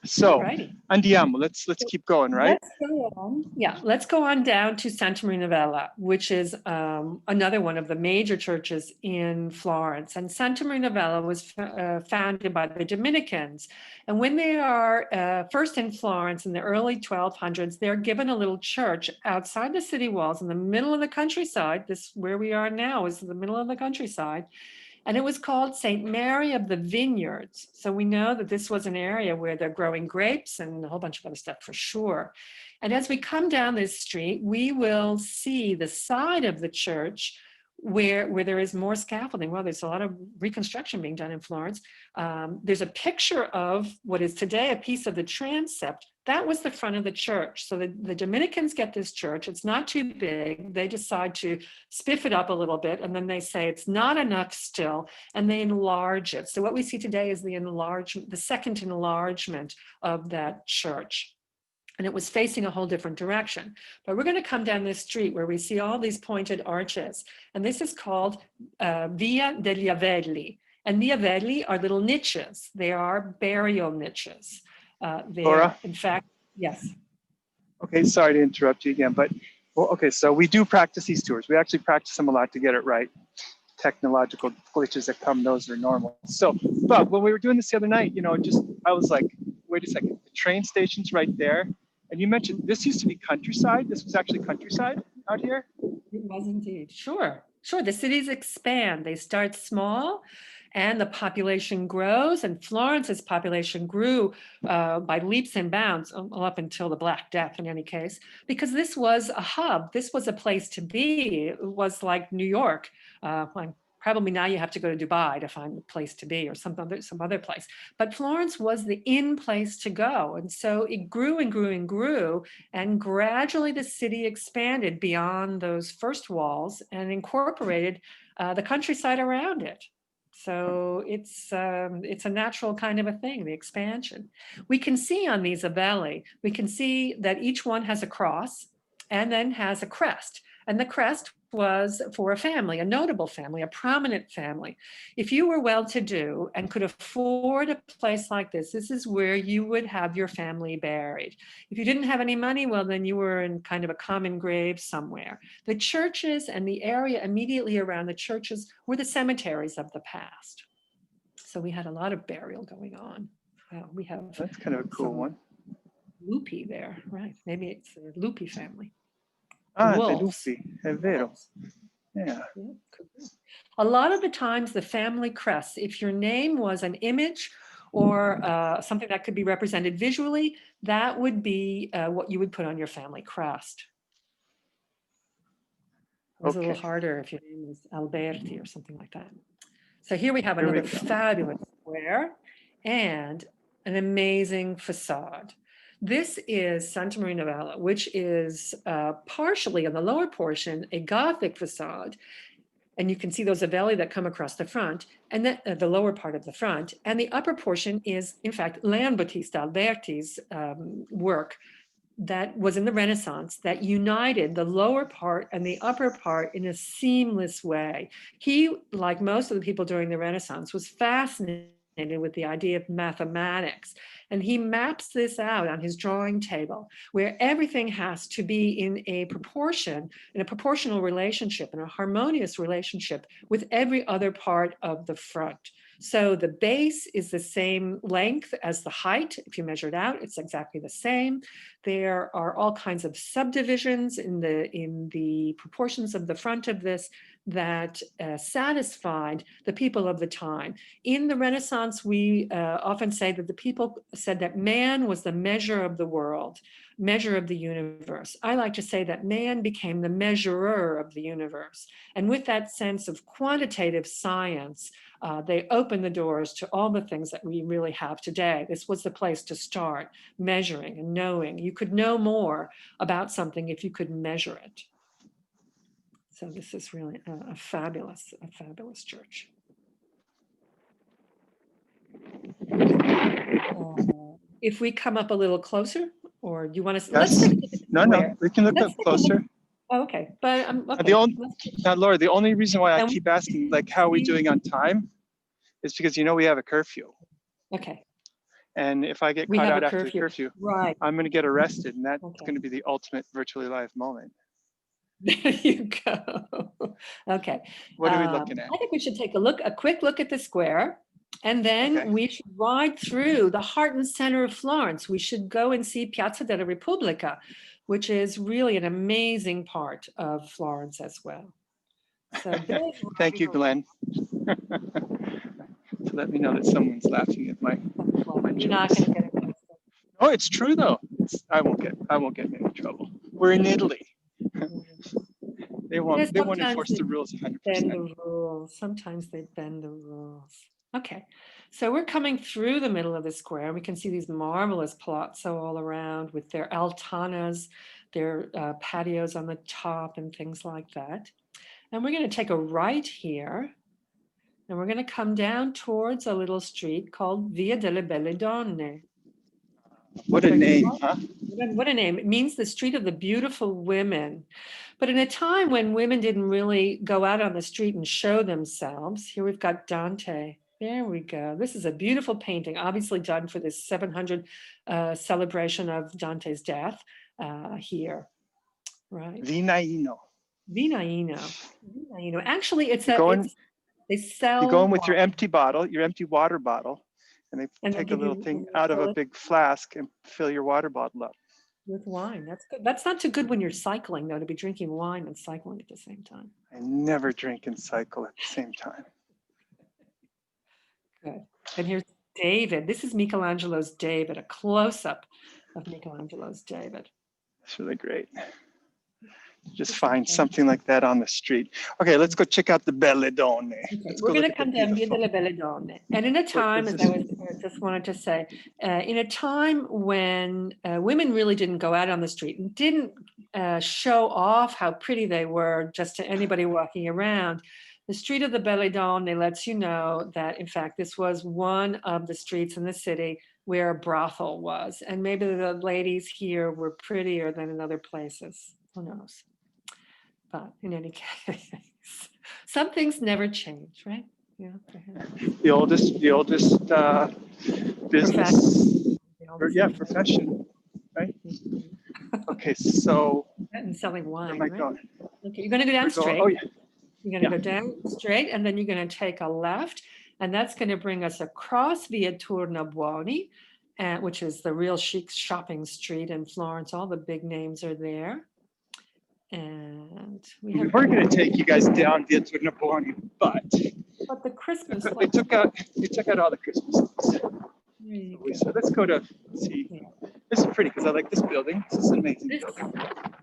B: So
A: Alrighty.
B: andiamo. Let's keep going, right?
A: Let's go on. Yeah, let's go on down to Santa Maria Novella, which is another one of the major churches in Florence. And Santa Maria Novella was founded by the Dominicans. And when they are first in Florence in the early 1200s, they're given a little church outside the city walls in the middle of the countryside. This, where we are now, is the middle of the countryside. And it was called St. Mary of the Vineyards. So we know that this was an area where they're growing grapes and a whole bunch of other stuff for sure. And as we come down this street, we will see the side of the church where there is more scaffolding. Well, there's a lot of reconstruction being done in Florence. There's a picture of what is today a piece of the transept. That was the front of the church. So the Dominicans get this church. It's not too big. They decide to spiff it up a little bit, and then they say it's not enough still, and they enlarge it. So what we see today is the second enlargement of that church. And it was facing a whole different direction. But we're going to come down this street where we see all these pointed arches. And this is called Via degli Avelli. And the Avelli are little niches. They are burial niches.
B: Laura?
A: In fact, yes.
B: Okay, sorry to interrupt you again, but well, okay, so we do practice these tours. We actually practice them a lot to get it right. Technological glitches that come, those are normal. So, but when we were doing this the other night, I was like, wait a second, the train station's right there. And you mentioned this used to be countryside. This was actually countryside out here.
A: It was indeed. Sure. The cities expand. They start small and the population grows. And Florence's population grew by leaps and bounds up until the Black Death in any case, because this was a hub. This was a place to be. It was like New York. Probably now you have to go to Dubai to find a place to be or some other place. But Florence was the in place to go. And so it grew and grew and grew. And gradually the city expanded beyond those first walls and incorporated the countryside around it. So it's a natural kind of a thing, the expansion. We can see on these Avelli, we can see that each one has a cross and then has a crest. And the crest was for a family, a notable family, a prominent family. If you were well-to-do and could afford a place like this is where you would have your family buried. If you didn't have any money, well, then you were in kind of a common grave somewhere. The churches and the area immediately around the churches were the cemeteries of the past. So we had a lot of burial going on. We have
B: That's kind of a cool one.
A: Lupi there, right? Maybe it's a Lupi family.
B: Ah, the Lupi, è vero. Yeah.
A: A lot of the times the family crests, if your name was an image or something that could be represented visually, that would be what you would put on your family crest. It was a little harder if your name was Alberti or something like that. So here we have another fabulous square and an amazing facade. This is Santa Maria Novella, which is partially in the lower portion, a Gothic facade. And you can see those Avelli that come across the front and then the lower part of the front. And the upper portion is, in fact, Leonbattista Alberti's work that was in the Renaissance that united the lower part and the upper part in a seamless way. He, like most of the people during the Renaissance, was fascinated with the idea of mathematics. And he maps this out on his drawing table where everything has to be in a proportional relationship, in a harmonious relationship with every other part of the front. So the base is the same length as the height. If you measure it out, it's exactly the same. There are all kinds of subdivisions in the proportions of the front of this that satisfied the people of the time. In the Renaissance, we often say that the people said that man was the measure of the world. measure of the universe. I like to say that man became the measurer of the universe. And with that sense of quantitative science, they opened the doors to all the things that we really have today. This was the place to start measuring and knowing. You could know more about something if you could measure it. So this is really a fabulous church. If we come up a little closer, or do you want to?
B: Yes. No, we can look up closer.
A: Oh, okay, but
B: okay. Laura, the only reason why I keep asking, like, how are we doing on time, is because we have a curfew.
A: Okay.
B: And if I get caught out after the curfew, right, I'm going to get arrested, and that's going to be the ultimate virtually live moment.
A: There you go. Okay.
B: What are we looking at?
A: I think we should take a quick look at the square, and then we should ride through the heart and center of Florence. We should go and see Piazza della Repubblica, which is really an amazing part of Florence as well. So
B: thank you, Glenn. To let me know that someone's laughing at my
A: You're not going to get it.
B: Oh, it's true though. I won't get in any trouble. We're in Italy. They won't enforce the rules 100%.
A: Bend the rules. Sometimes they bend the rules. Okay, so we're coming through the middle of the square. We can see these marvelous palazzo all around with their altanas, their patios on the top and things like that. And we're going to take a right here, and we're going to come down towards a little street called Via delle Belle Donne.
B: What a name, huh?
A: What a name. It means the street of the beautiful women. But in a time when women didn't really go out on the street and show themselves, here we've got Dante. There we go. This is a beautiful painting, obviously done for this 700 celebration of Dante's death here, right?
B: Vinaino.
A: Actually, they sell.
B: You go in with your empty water bottle, and they take a little thing out of a big flask and fill your water bottle up.
A: With wine. That's good. That's not too good when you're cycling, though, to be drinking wine and cycling at the same time.
B: I never drink and cycle at the same time.
A: Good. And here's David. This is Michelangelo's David, a close-up of Michelangelo's David.
B: That's really great. Just find something like that on the street. Okay, let's go check out the Belle Donne.
A: Okay, we're going to come down Via delle Belle Donne. And in a time, as I just wanted to say, in a time when women really didn't go out on the street and didn't show off how pretty they were just to anybody walking around, the street of the Belle Donne lets you know that, in fact, this was one of the streets in the city where a brothel was. And maybe the ladies here were prettier than in other places. Who knows? But in any case, some things never change, right? Yeah.
B: The oldest business, profession, right? Okay, so.
A: And selling wine.
B: Where am I going?
A: Okay, you're going to go down straight.
B: Oh yeah.
A: You're going to go down straight, and then you're going to take a left, and that's going to bring us across Via Tornabuoni, which is the real chic shopping street in Florence. All the big names are there. And we're
B: going to take you guys down Via Tornabuoni, but
A: the Christmas
B: they took out all the Christmas lights. So let's go to see. This is pretty because I like this building. This is an amazing building.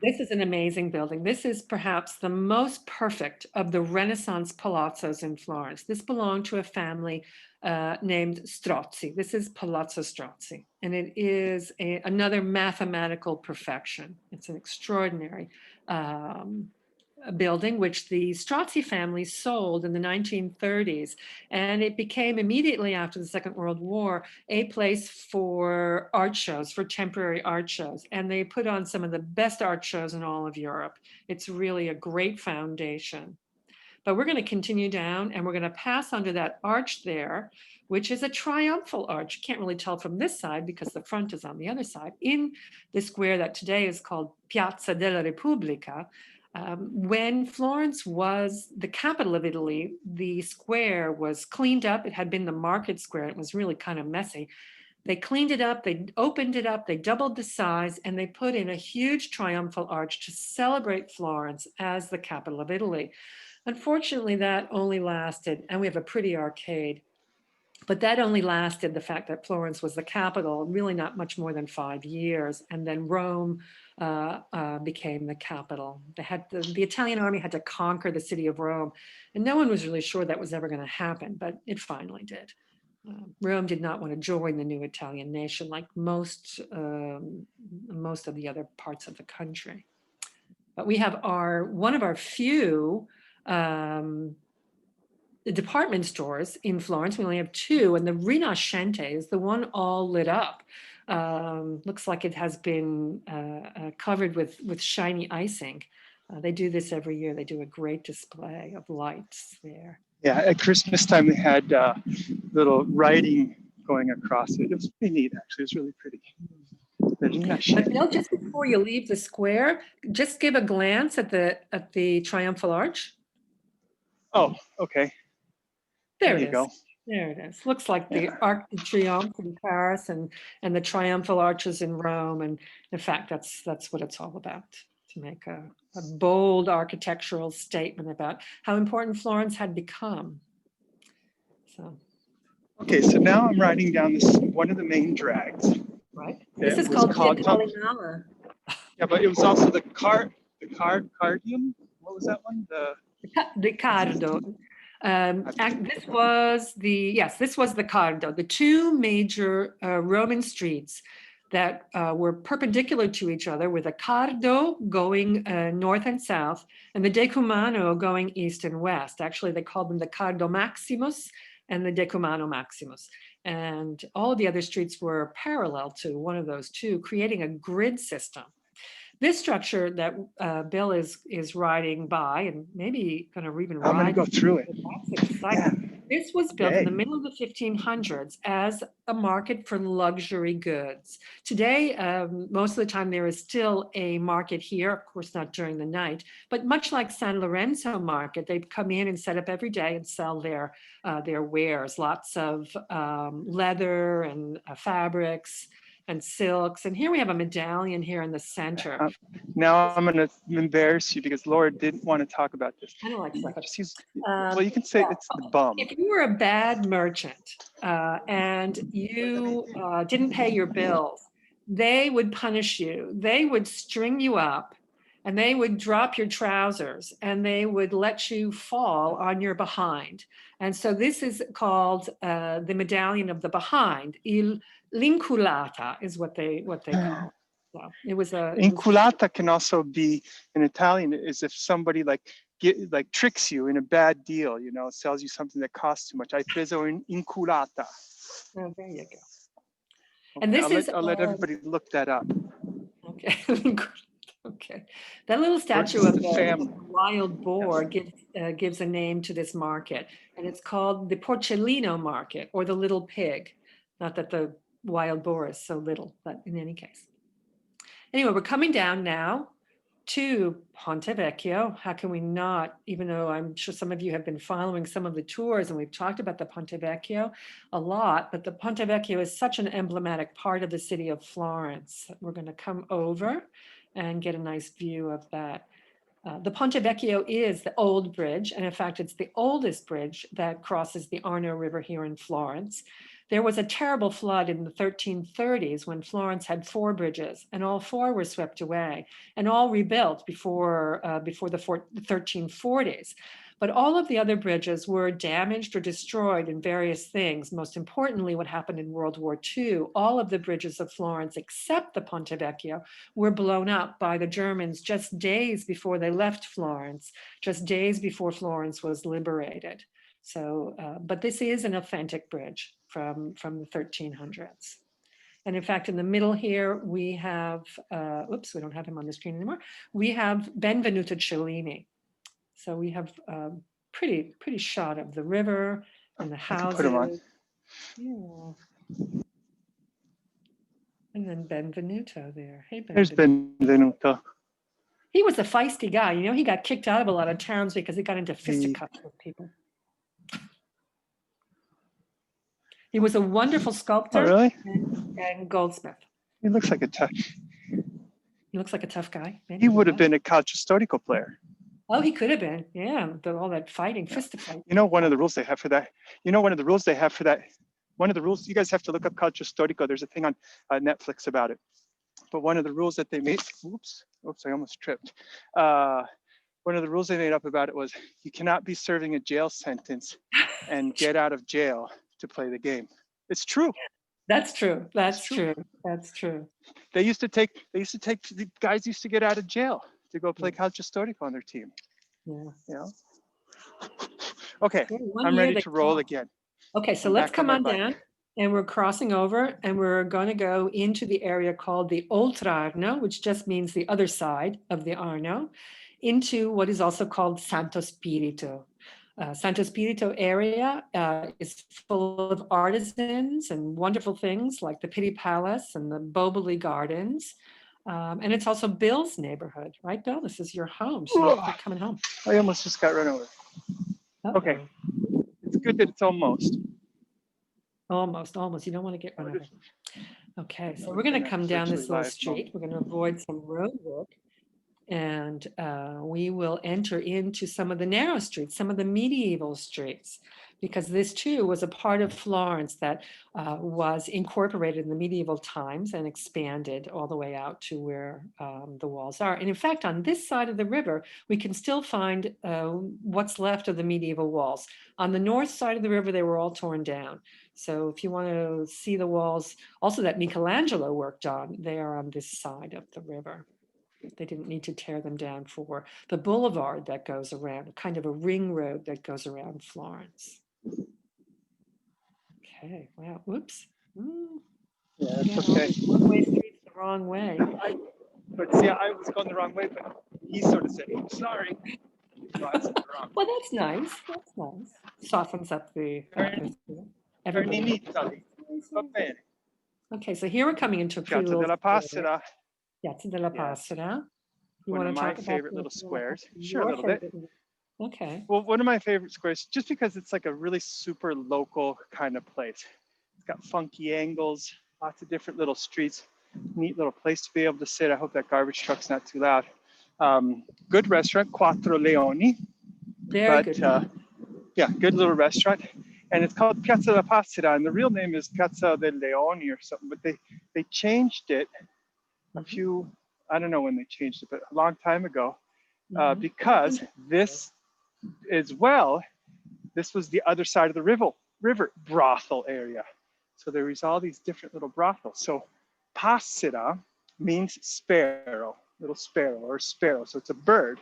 A: This is an amazing building. This is perhaps the most perfect of the Renaissance palazzos in Florence. This belonged to a family named Strozzi. This is Palazzo Strozzi, and it is another mathematical perfection. It's an extraordinary a building which the Strozzi family sold in the 1930s, and it became immediately after the Second World War a place for art shows, for temporary art shows, and they put on some of the best art shows in all of Europe. It's really a great foundation. But we're going to continue down, and we're going to pass under that arch there, which is a triumphal arch. You can't really tell from this side because the front is on the other side, in the square that today is called Piazza della Repubblica. When Florence was the capital of Italy, the square was cleaned up. It had been the market square. It was really kind of messy. They cleaned it up, they opened it up, they doubled the size, and they put in a huge triumphal arch to celebrate Florence as the capital of Italy. Unfortunately, that only lasted, and we have a pretty arcade. But that only lasted, the fact that Florence was the capital, really not much more than 5 years. And then Rome became the capital. The Italian army had to conquer the city of Rome. And no one was really sure that was ever going to happen, but it finally did. Rome did not want to join the new Italian nation like most of the other parts of the country. But we have one of our few department stores in Florence. We only have 2, and the Rinascente is the one all lit up. Looks like it has been covered with shiny icing. They do this every year. They do a great display of lights there.
B: Yeah, at Christmas time they had little writing going across it. It was pretty neat, actually. It was really pretty.
A: But Bill, just before you leave the square, just give a glance at the Triumphal Arch.
B: Oh, okay.
A: There you go. There it is. Looks like the Arc de Triomphe in Paris and the Triumphal Arches in Rome. And in fact, that's what it's all about, to make a bold architectural statement about how important Florence had become. So.
B: Okay, so now I'm riding down one of the main drags.
A: Right. This is called Kalamala.
B: Yeah, but it was also the Cardium. What was that one?
A: The Cardo. This was the Cardo, the 2 major Roman streets that were perpendicular to each other, with the Cardo going north and south, and the Decumano going east and west. Actually, they called them the Cardo Maximus and the Decumano Maximus. And all of the other streets were parallel to one of those 2, creating a grid system. This structure that Bill is riding by, and maybe going to even ride.
B: I'm going to go through it.
A: That's exciting. Yeah. This was built in the middle of the 1500s as a market for luxury goods. Today, most of the time, there is still a market here, of course, not during the night, but much like San Lorenzo market, they come in and set up every day and sell their wares, lots of leather and fabrics and silks. And here we have a medallion here in the center.
B: Now I'm going to embarrass you because Laura didn't want to talk about this.
A: I don't like that.
B: Well, you can say it's the bum.
A: If you were a bad merchant and you didn't pay your bills, they would punish you. They would string you up and they would drop your trousers and they would let you fall on your behind. And so this is called the medallion of the behind. L'inculata is what they call it. So it was
B: Inculata can also be in Italian, is if somebody like tricks you in a bad deal, sells you something that costs too much. Hai preso inculata.
A: Oh, there you go.
B: Okay,
A: And this
B: I'll let everybody look that up.
A: Okay. Okay. That little statue of the wild boar gives a name to this market, and it's called the Porcellino market, or the little pig. Not that the wild boar is so little, but in any case. Anyway, we're coming down now to Ponte Vecchio. How can we not, even though I'm sure some of you have been following some of the tours and we've talked about the Ponte Vecchio a lot, but the Ponte Vecchio is such an emblematic part of the city of Florence. We're going to come over and get a nice view of that. The Ponte Vecchio is the old bridge, and in fact, it's the oldest bridge that crosses the Arno River here in Florence. There was a terrible flood in the 1330s when Florence had 4 bridges, and all 4 were swept away and all rebuilt before the 1340s. But all of the other bridges were damaged or destroyed in various things. Most importantly, what happened in World War II, all of the bridges of Florence, except the Ponte Vecchio, were blown up by the Germans just days before they left Florence, just days before Florence was liberated. So, but this is an authentic bridge from the 1300s. And in fact, in the middle here, we have, oops, we don't have him on the screen anymore. We have Benvenuto Cellini. So we have a pretty shot of the river and the houses. Put him on. Yeah. And then Benvenuto there. Hey, Benvenuto.
B: There's Benvenuto.
A: He was a feisty guy. He got kicked out of a lot of towns because he got into fisticuffs with people. He was a wonderful sculptor.
B: Oh, really?
A: And goldsmith.
B: He looks like a tough.
A: He looks like a tough guy. Maybe
B: he would have been a calciostorico player.
A: Oh, he could have been. Yeah, all that fighting, fist to fight.
B: One of the rules they have for that. One of the rules they have for that one of the rules, you guys have to look up Calcio Storico. There's a thing on Netflix about it. But one of the rules that they made, oops, I almost tripped. One of the rules they made up about it was you cannot be serving a jail sentence and get out of jail to play the game. It's true.
A: That's true. That's true. That's true.
B: The guys used to get out of jail to go play Calcio Storico on their team.
A: Yeah.
B: You know? Okay,
A: Yeah,
B: I'm ready to roll again.
A: Okay, so let's come on down, and we're crossing over, and we're going to go into the area called the Oltrarno, which just means the other side of the Arno, into what is also called Santos Pirito. Santos Pirito area is full of artisans and wonderful things like the Pitti Palace and the Boboli Gardens. And it's also Bill's neighborhood, right, Bill? This is your home, so you're coming home.
B: I almost just got run over. Okay, it's good that it's almost.
A: Almost. You don't want to get run over. Okay, so we're going to come down this little street. We're going to avoid some road work. And we will enter into some of the narrow streets, some of the medieval streets, because this too was a part of Florence that was incorporated in the medieval times and expanded all the way out to where the walls are. And in fact, on this side of the river, we can still find what's left of the medieval walls. On the north side of the river, they were all torn down. So if you want to see the walls also that Michelangelo worked on, they are on this side of the river. They didn't need to tear them down for the boulevard that goes around, kind of a ring road that goes around Florence. Okay, wow, whoops.
B: Yeah, that's okay.
A: One-way street's the wrong way.
B: But see, I was going the wrong way, but he sort of said, sorry.
A: Well, that's nice. That's nice. Softens up the everybody. Okay, so here we're coming into a pretty
B: Piazza
A: little
B: La Pasada.
A: Piazza della Pasada. You
B: One
A: want
B: of
A: to
B: my
A: talk about
B: favorite little squares. Sure, a
A: your
B: little bit.
A: favorite? Okay.
B: Well, one of my favorite squares, just because it's like a really super local kind of place. It's got funky angles, lots of different little streets, neat little place to be able to sit. I hope that garbage truck's not too loud. Good restaurant, Quattro Leoni.
A: Very good.
B: Yeah, good little restaurant. And it's called Piazza La Pasada, and the real name is Piazza del Leoni or something, but they changed it a few, I don't know when they changed it, but a long time ago, because this as well, this was the other side of the river brothel area. So there was all these different little brothels. So Pasada means sparrow, little sparrow or sparrow. So it's a bird,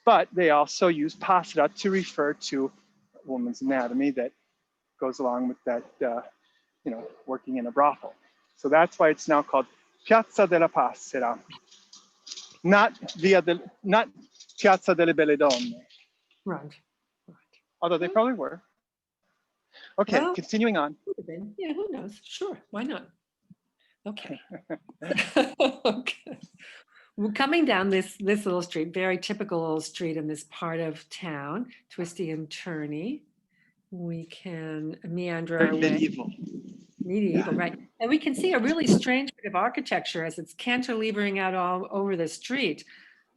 B: but they also use Pasada to refer to a woman's anatomy that goes along with that, working in a brothel. So that's why it's now called Piazza della Pasada, not Piazza delle Belle Donne.
A: Right.
B: Although they probably were. Okay, well, continuing on.
A: Yeah, who knows? Sure, why not? Okay. Okay. We're coming down this little street, very typical little street in this part of town, twisty and turny. We can meander our way. Medieval, right. And we can see a really strange bit of architecture as it's cantilevering out all over the street.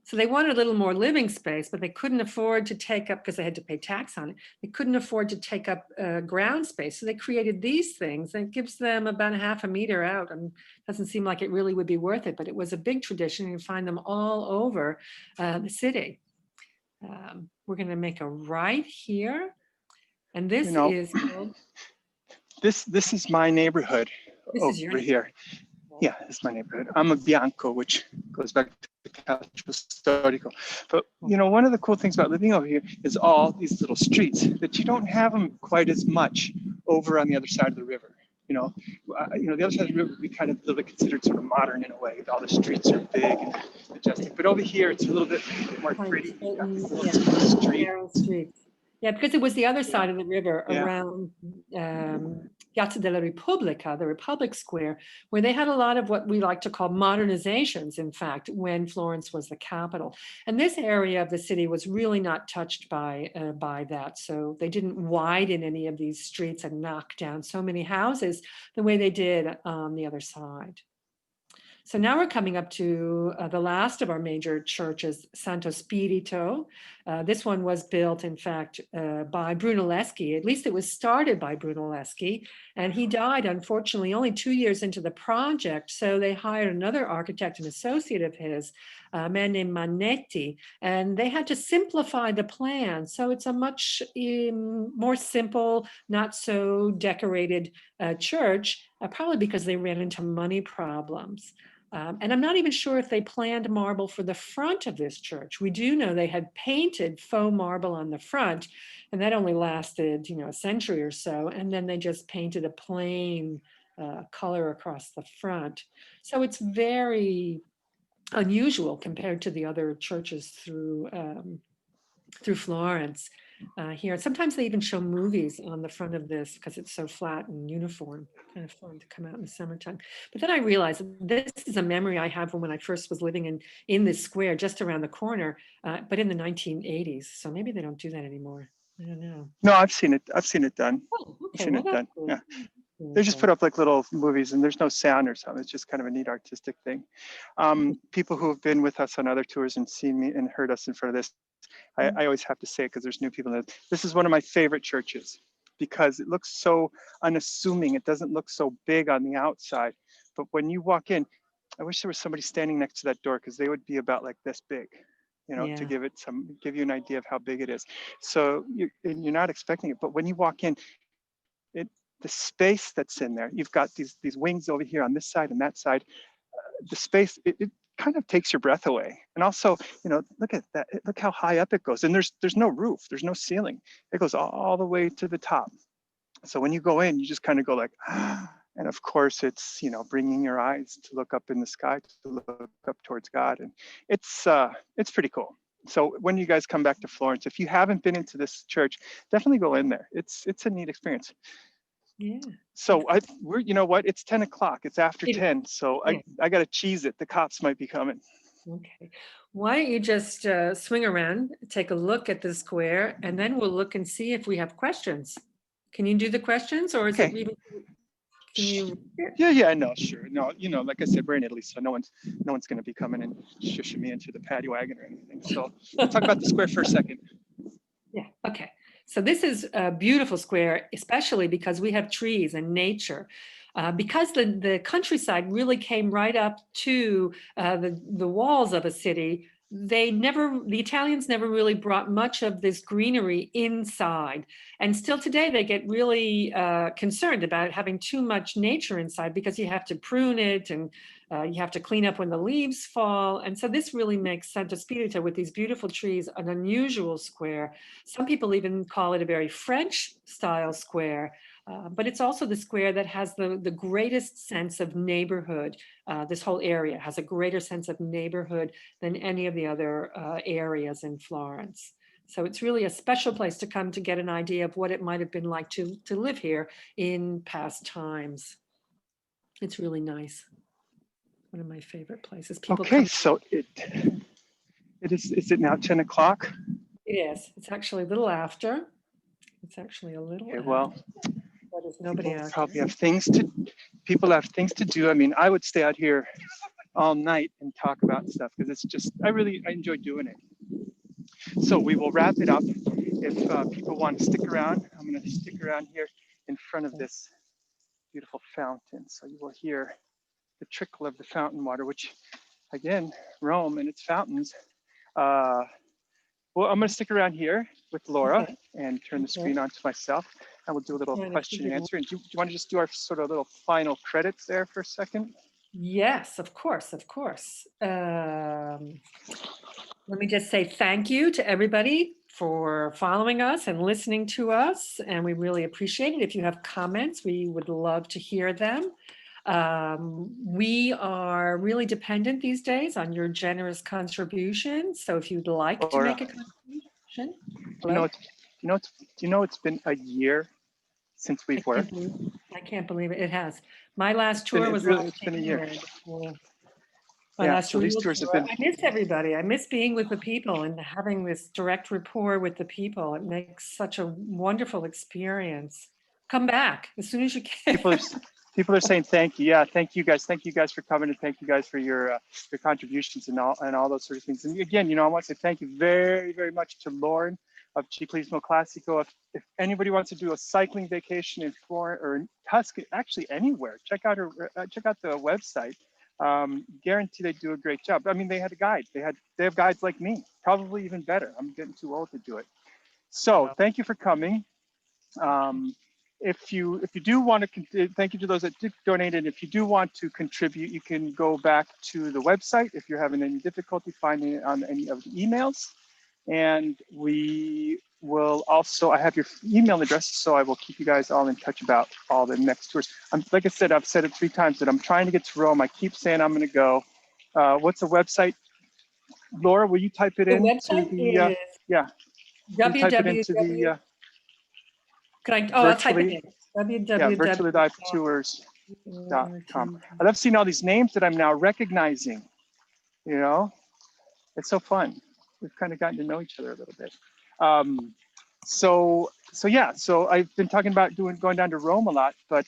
A: So they wanted a little more living space, but they couldn't afford to take up, because they had to pay tax on it, they couldn't afford to take up ground space. So they created these things that gives them about a half a meter out, and doesn't seem like it really would be worth it, but it was a big tradition. You find them all over the city. We're going to make a right here. And this is called...
B: This is my neighborhood over here. Yeah, it's my neighborhood. I'm a Bianco, which goes back to Calcio Storico. But one of the cool things about living over here is all these little streets that you don't have them quite as much over on the other side of the river. The other side of the river would be kind of a little bit considered sort of modern in a way. All the streets are big and majestic. But over here, it's a little bit more pretty. Streets.
A: Yeah, because it was the other side of the river around Piazza della Repubblica, the Republic Square, where they had a lot of what we like to call modernizations, in fact, when Florence was the capital. And this area of the city was really not touched by that. So they didn't widen any of these streets and knock down so many houses the way they did on the other side. So now we're coming up to the last of our major churches, Santos Pirito. This one was built, in fact, by Brunelleschi. At least it was started by Brunelleschi, and he died, unfortunately, only 2 years into the project. So they hired another architect, an associate of his, a man named Manetti, and they had to simplify the plan. So it's a much more simple, not so decorated church, probably because they ran into money problems. And I'm not even sure if they planned marble for the front of this church. We do know they had painted faux marble on the front, and that only lasted, a century or so. And then they just painted a plain color across the front. So it's very unusual compared to the other churches through Florence. Here, sometimes they even show movies on the front of this because it's so flat and uniform. Kind of fun to come out in the summertime. But then I realized this is a memory I have from when I first was living in this square just around the corner, but in the 1980s. So maybe they don't do that anymore. I don't know.
B: No, I've seen it. I've seen it done.
A: Oh, okay.
B: I've seen it done.
A: Cool.
B: Yeah. They just put up like little movies and there's no sound or something. It's just kind of a neat artistic thing. People who have been with us on other tours and seen me and heard us in front of this, I always have to say it because there's new people. This is one of my favorite churches because it looks so unassuming. It doesn't look so big on the outside. But when you walk in, I wish there was somebody standing next to that door because they would be about like this big, to give you an idea of how big it is. So you're not expecting it. But when you walk in, the space that's in there, you've got these wings over here on this side and that side. The space, it kind of takes your breath away. And also, look at that. Look how high up it goes. And there's no roof. There's no ceiling. It goes all the way to the top. So when you go in, you just kind of go like, and of course it's, bringing your eyes to look up in the sky, to look up towards God. And it's pretty cool. So when you guys come back to Florence, if you haven't been into this church, definitely go in there. It's a neat experience.
A: Yeah.
B: So you know what? It's 10 o'clock. It's after 10. So I got to cheese it. The cops might be coming.
A: Okay. Why don't you just swing around, take a look at the square, and then we'll look and see if we have questions. Can you do the questions, or is it even? Can you?
B: Yeah. No, sure. No, like I said, we're in Italy, so no one's going to be coming and shushing me into the paddy wagon or anything. So we'll talk about the square for a second.
A: Yeah. Okay. So this is a beautiful square, especially because we have trees and nature. Because the countryside really came right up to the walls of a city, the Italians never really brought much of this greenery inside. And still today, they get really concerned about having too much nature inside because you have to prune it and you have to clean up when the leaves fall. And so this really makes Santos Pirito, with these beautiful trees, an unusual square. Some people even call it a very French style square. But it's also the square that has the greatest sense of neighborhood. This whole area has a greater sense of neighborhood than any of the other areas in Florence. So it's really a special place to come to get an idea of what it might have been like to live here in past times. It's really nice. One of my favorite places.
B: So is it now 10 o'clock?
A: It is. It's actually a little after. It's actually a little after.
B: Well,
A: there's nobody out
B: probably have people have things to do. I mean, I would stay out here all night and talk about stuff because it's just, I enjoy doing it. So we will wrap it up. If people want to stick around, I'm going to stick around here in front of this beautiful fountain. So you will hear the trickle of the fountain water, which again, Rome and its fountains. Well, I'm going to stick around here with Laura and turn the screen on to myself, and we'll do a little question and answer. And do you want to just do our sort of little final credits there for a second?
A: Yes, of course. Let me just say thank you to everybody for following us and listening to us. And we really appreciate it. If you have comments, we would love to hear them. We are really dependent these days on your generous contributions. So if you'd like to make a contribution.
B: Do you know it's been a year since we've worked?
A: I can't believe it. It has. My last tour was
B: it's been a year.
A: So these tours have been. I miss everybody. I miss being with the people and having this direct rapport with the people. It makes such a wonderful experience. Come back as soon as you can.
B: People are saying thank you. Yeah, thank you guys. Thank you guys for coming, and thank you guys for your contributions and all those sort of things. And again, I want to say thank you very, very much to Lauren of Ciclismo Classico. If anybody wants to do a cycling vacation in Florence or in Tuscany, actually anywhere, check out the website. Guarantee they do a great job. I mean, they had a guide. They have guides like me, probably even better. I'm getting too old to do it. So thank you for coming. If you do want to, thank you to those that did donate, and if you do want to contribute, you can go back to the website if you're having any difficulty finding it on any of the emails. And we will also, I have your email address, so I will keep you guys all in touch about all the next tours. Like I said, I've said it 3 times that I'm trying to get to Rome. I keep saying I'm going to go. What's the website? Laura, will you type it
A: The
B: into
A: website
B: the,
A: is
B: yeah. Type it into the
A: I'll type it in.
B: virtuallylivetours.com. I love seeing all these names that I'm now recognizing. It's so fun. We've kind of gotten to know each other a little bit. So I've been talking about going down to Rome a lot, but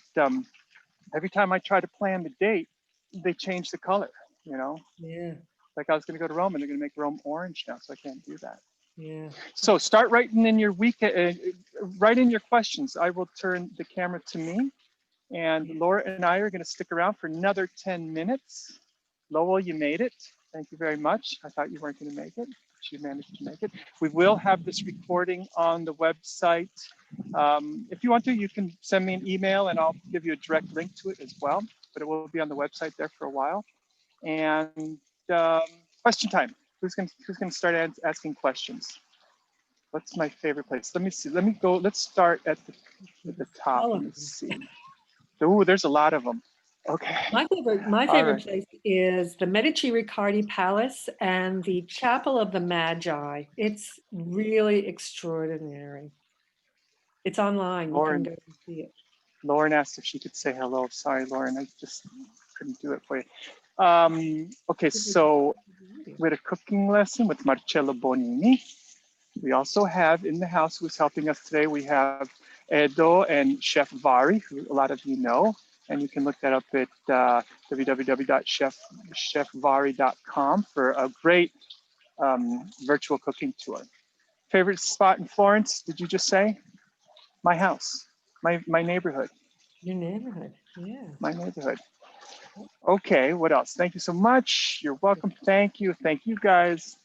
B: every time I try to plan the date, they change the color.
A: Yeah.
B: Like I was going to go to Rome, and they're going to make Rome orange now, so I can't do that.
A: Yeah.
B: So start writing in your write in your questions. I will turn the camera to me, and Laura and I are going to stick around for another 10 minutes. Lowell, you made it. Thank you very much. I thought you weren't going to make it, but you managed to make it. We will have this recording on the website. If you want to, you can send me an email, and I'll give you a direct link to it as well. But it will be on the website there for a while. And question time. Who's going to start asking questions? What's my favorite place? Let me see. Let's start at the top. Let me see. Oh, there's a lot of them. Okay.
A: My favorite place is the Medici Riccardi Palace and the Chapel of the Magi. It's really extraordinary. It's online.
B: Lauren,
A: you can go and see it.
B: Lauren asked if she could say hello. Sorry, Lauren, I just couldn't do it for you. Okay, so we had a cooking lesson with Marcello Bonini. We also have in the house who's helping us today, we have Edo and Chef Vari, who a lot of you know, and you can look that up at www.chefvari.com for a great virtual cooking tour. Favorite spot in Florence, did you just say? My house, my neighborhood.
A: Your neighborhood, yeah.
B: My neighborhood. Okay, what else? Thank you so much. You're welcome. Thank you guys.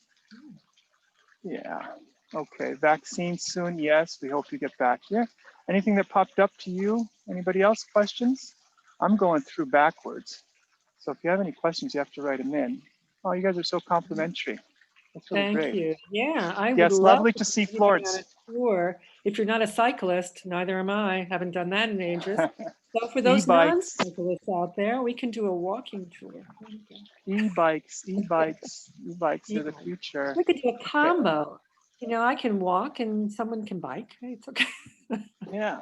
B: Yeah. Okay, vaccine soon. Yes, we hope you get back here. Anything that popped up to you? Anybody else? Questions? I'm going through backwards. So if you have any questions, you have to write them in. Oh, you guys are so complimentary. That's really great.
A: Thank you. Yeah, I would
B: yes,
A: love
B: lovely to see Florence.
A: On a tour. If you're not a cyclist, neither am I. Haven't done that in ages. So for those non-cyclists out there, we can do a walking tour.
B: E-bikes are the future.
A: We could do a combo. I can walk and someone can bike. It's okay.
B: Yeah.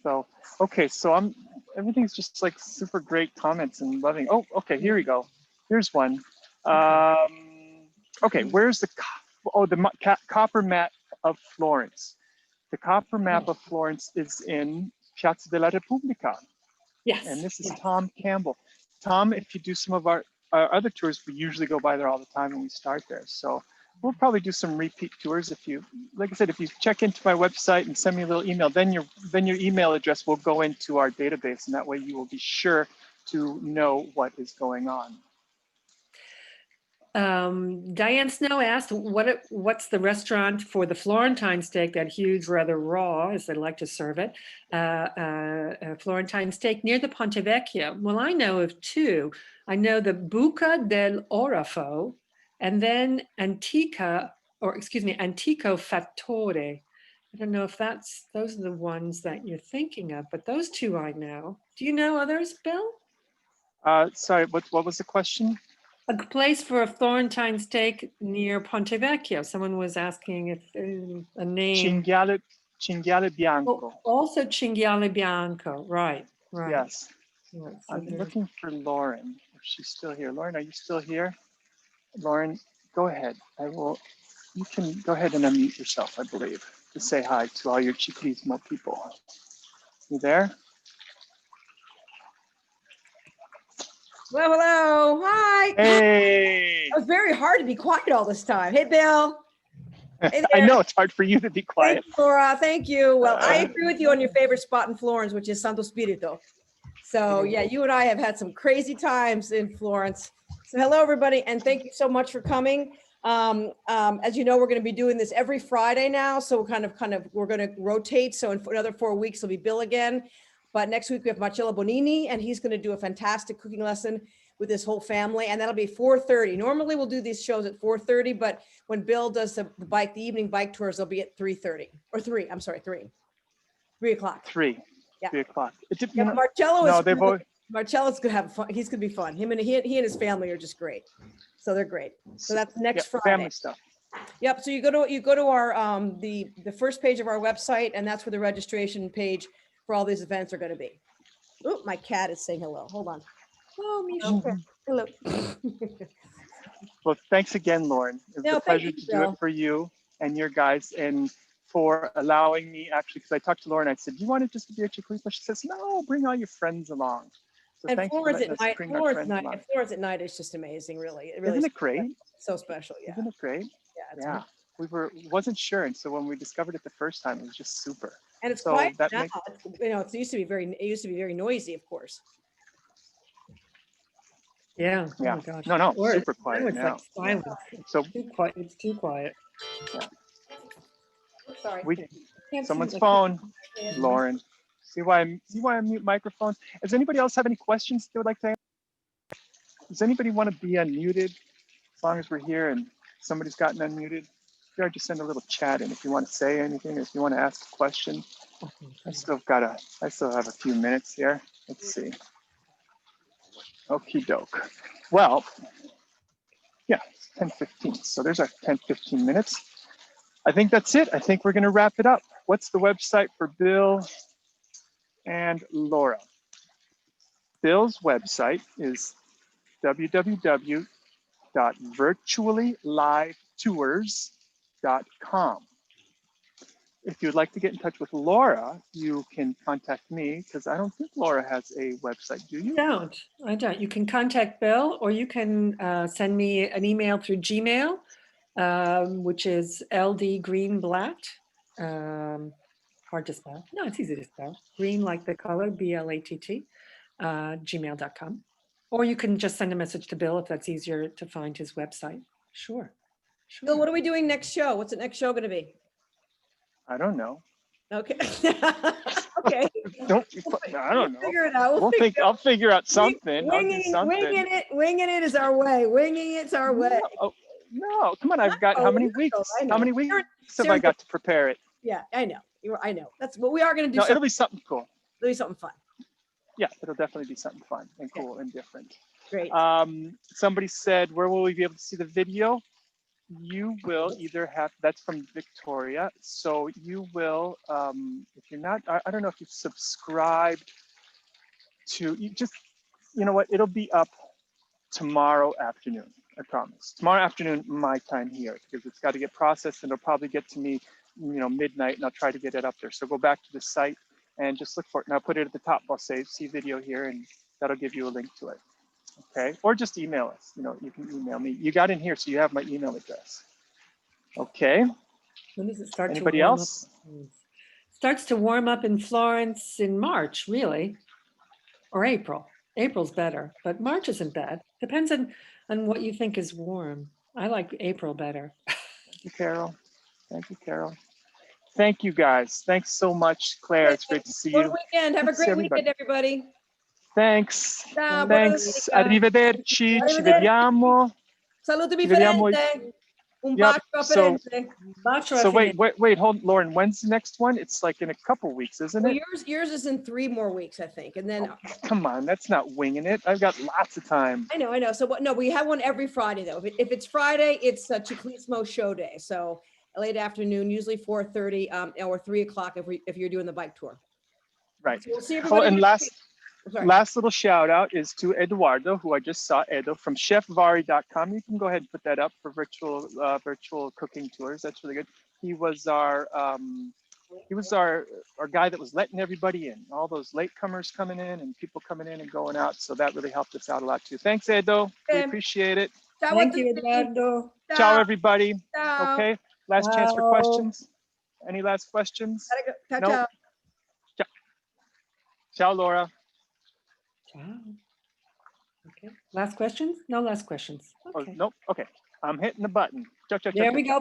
B: So, okay. So everything's just like super great comments and loving. Oh, okay. Here we go. Here's one. Okay. Where's the copper map of Florence? The copper map of Florence is in Piazza della Repubblica.
A: Yes.
B: And this is Tom Campbell. Tom, if you do some of our other tours, we usually go by there all the time when we start there. So we'll probably do some repeat tours like I said, if you check into my website and send me a little email, then your email address will go into our database, and that way you will be sure to know what is going on.
A: Diane Snow asked, what's the restaurant for the Florentine steak, that huge, rather raw, as they like to serve it, Florentine steak near the Ponte Vecchio? Well, I know of 2. I know the Buca del Orafo, and then Antico Fattore. I don't know if those are the ones that you're thinking of, but those 2 I know. Do you know others, Bill?
B: Sorry, what was the question?
A: A place for a Florentine steak near Ponte Vecchio. Someone was asking if a name.
B: Cinghiale Bianco.
A: Oh, also Cinghiale Bianco, right.
B: Yes.
A: So
B: I'm looking for Lauren, if she's still here. Lauren, are you still here? Lauren, go ahead. You can go ahead and unmute yourself, I believe, to say hi to all your Ciclismo people. You there?
C: Well, hello. Hi.
B: Hey.
C: It was very hard to be quiet all this time. Hey, Bill. Hey
B: I
C: there.
B: know it's hard for you to be quiet.
C: Thank you, Laura. Thank you. Well, I agree with you on your favorite spot in Florence, which is Santos Pirito. So yeah, you and I have had some crazy times in Florence. So hello, everybody, and thank you so much for coming. As you know, we're going to be doing this every Friday now. So we're going to rotate. So in another 4 weeks, it'll be Bill again. But next week we have Marcello Bonini, and he's going to do a fantastic cooking lesson with his whole family, and that'll be 4:30. Normally we'll do these shows at 4:30, but when Bill does the evening bike tours, they'll be at 3:30 or 3. I'm sorry, 3 o'clock.
B: 3.
C: Yeah.
B: 3 o'clock.
C: Yeah, Marcello
B: no,
C: is
B: they've always,
C: Marcello's gonna have fun. He's gonna be fun. He and his family are just great. So they're great. So that's next Friday.
B: Family stuff.
C: Yep. So you go to our the first page of our website, and that's where the registration page for all these events are going to be. Oh, my cat is saying hello. Hold on. Oh, Misha. Hello.
B: Well, thanks again, Lauren. It was a pleasure to do it for you and your guys, and for allowing me, actually, because I talked to Lauren, I said, "Do you want it just to be a Ciclismo?" She says, "No, bring all your friends along." So
C: and
B: thanks
C: Florence
B: for letting
C: at
B: us
C: night,
B: bring our friends along.
C: Florence at night is just amazing, really. It really
B: Isn't it great?
C: So special, yeah.
B: Isn't it great?
C: Yeah.
B: We wasn't sure, and so when we discovered it the first time, it was just super.
C: And it's
B: so
C: quiet
B: that
C: now. It used to be very noisy, of course.
A: Yeah.
B: Yeah.
A: Oh my gosh.
B: No, super quiet
A: it's
B: now.
A: like silence.
B: So
A: Too quiet. It's too quiet.
B: Yeah.
C: Sorry.
B: Someone's phone, Lauren. See why I mute microphones? Does anybody else have any questions they would like to ask? Does anybody want to be unmuted? As long as we're here and somebody's gotten unmuted, here, just send a little chat in if you want to say anything, if you want to ask a question. I still have a few minutes here. Let's see. Okie doke. Well, yeah, it's 10:15. So there's our 10-15 minutes. I think that's it. I think we're going to wrap it up. What's the website for Bill and Laura? Bill's website is www.virtuallylivetours.com. If you'd like to get in touch with Laura, you can contact me, because I don't think Laura has a website, do you?
A: I don't. You can contact Bill, or you can send me an email through Gmail, which is LD Greenblatt. Hard to spell. No, it's easy to spell. Green like the color, BLATT, gmail.com. Or you can just send a message to Bill if that's easier to find his website. Sure.
C: Bill, what are we doing next show? What's the next show going to be?
B: I don't know.
C: Okay. Okay.
B: I don't know.
C: Figure it out.
B: I'll figure out something.
C: Winging it is our way. Winging it's our way.
B: No, come on. I've got how many weeks? How many weeks have I got to prepare it?
C: Yeah, I know. I know. That's what we are going to do.
B: No, it'll be something cool.
C: It'll be something fun.
B: Yeah, it'll definitely be something fun and cool and different.
C: Great.
B: Somebody said, where will we be able to see the video? You will either have, that's from Victoria. So you will, if you're not, I don't know if you've subscribed to, you know what, it'll be up tomorrow afternoon, I promise. Tomorrow afternoon, my time here, because it's got to get processed, and it'll probably get to me, midnight, and I'll try to get it up there. So go back to the site and just look for it. And I'll put it at the top. I'll say, see video here, and that'll give you a link to it. Okay, or just email us. You can email me. You got in here, so you have my email address. Okay.
A: When does it start?
B: Anybody else?
A: Starts to warm up in Florence in March, really, or April. April's better, but March isn't bad. Depends on what you think is warm. I like April better.
B: Thank you, Carol. Thank you, Carol. Thank you, guys. Thanks so much, Claire. It's great to see you.
C: Good weekend. Have a great weekend, everybody.
B: Thanks.
C: Ciao,
B: Thanks. Arrivederci. Ci vediamo.
C: Saluto
B: Ci vediamo.
C: Firenze. Un bacio a Firenze.
B: So wait, hold, Lauren. When's the next one? It's like in a couple weeks, isn't it?
C: Yours is in 3 more weeks, I think, and then.
B: Oh, come on, that's not winging it. I've got lots of time.
C: I know. So no, we have one every Friday though. If it's Friday, it's a Ciclismo show day. So late afternoon, usually 4:30 or 3 o'clock if you're doing the bike tour.
B: Right.
C: So we'll see everybody.
B: And last little shout out is to Eduardo, who I just saw, Edo from chefvari.com. You can go ahead and put that up for virtual cooking tours. That's really good. He was our He was our guy that was letting everybody in, all those latecomers coming in and people coming in and going out. So that really helped us out a lot too. Thanks, Edo. We
C: Okay.
B: appreciate it.
C: Ciao a
D: Thank you,
C: tutti.
D: Eduardo.
B: Ciao, everybody.
C: Ciao.
B: Okay, last chance for
D: Ciao.
B: questions. Any last questions?
C: Ciao,
B: No.
C: ciao.
B: Ciao, Laura.
D: Ciao. Okay. Last questions? No last questions.
B: Oh,
D: Okay.
B: nope. Okay, I'm hitting the button. Ciao, ciao, ciao,
D: There
B: ciao,
D: we
B: ciao.
D: go.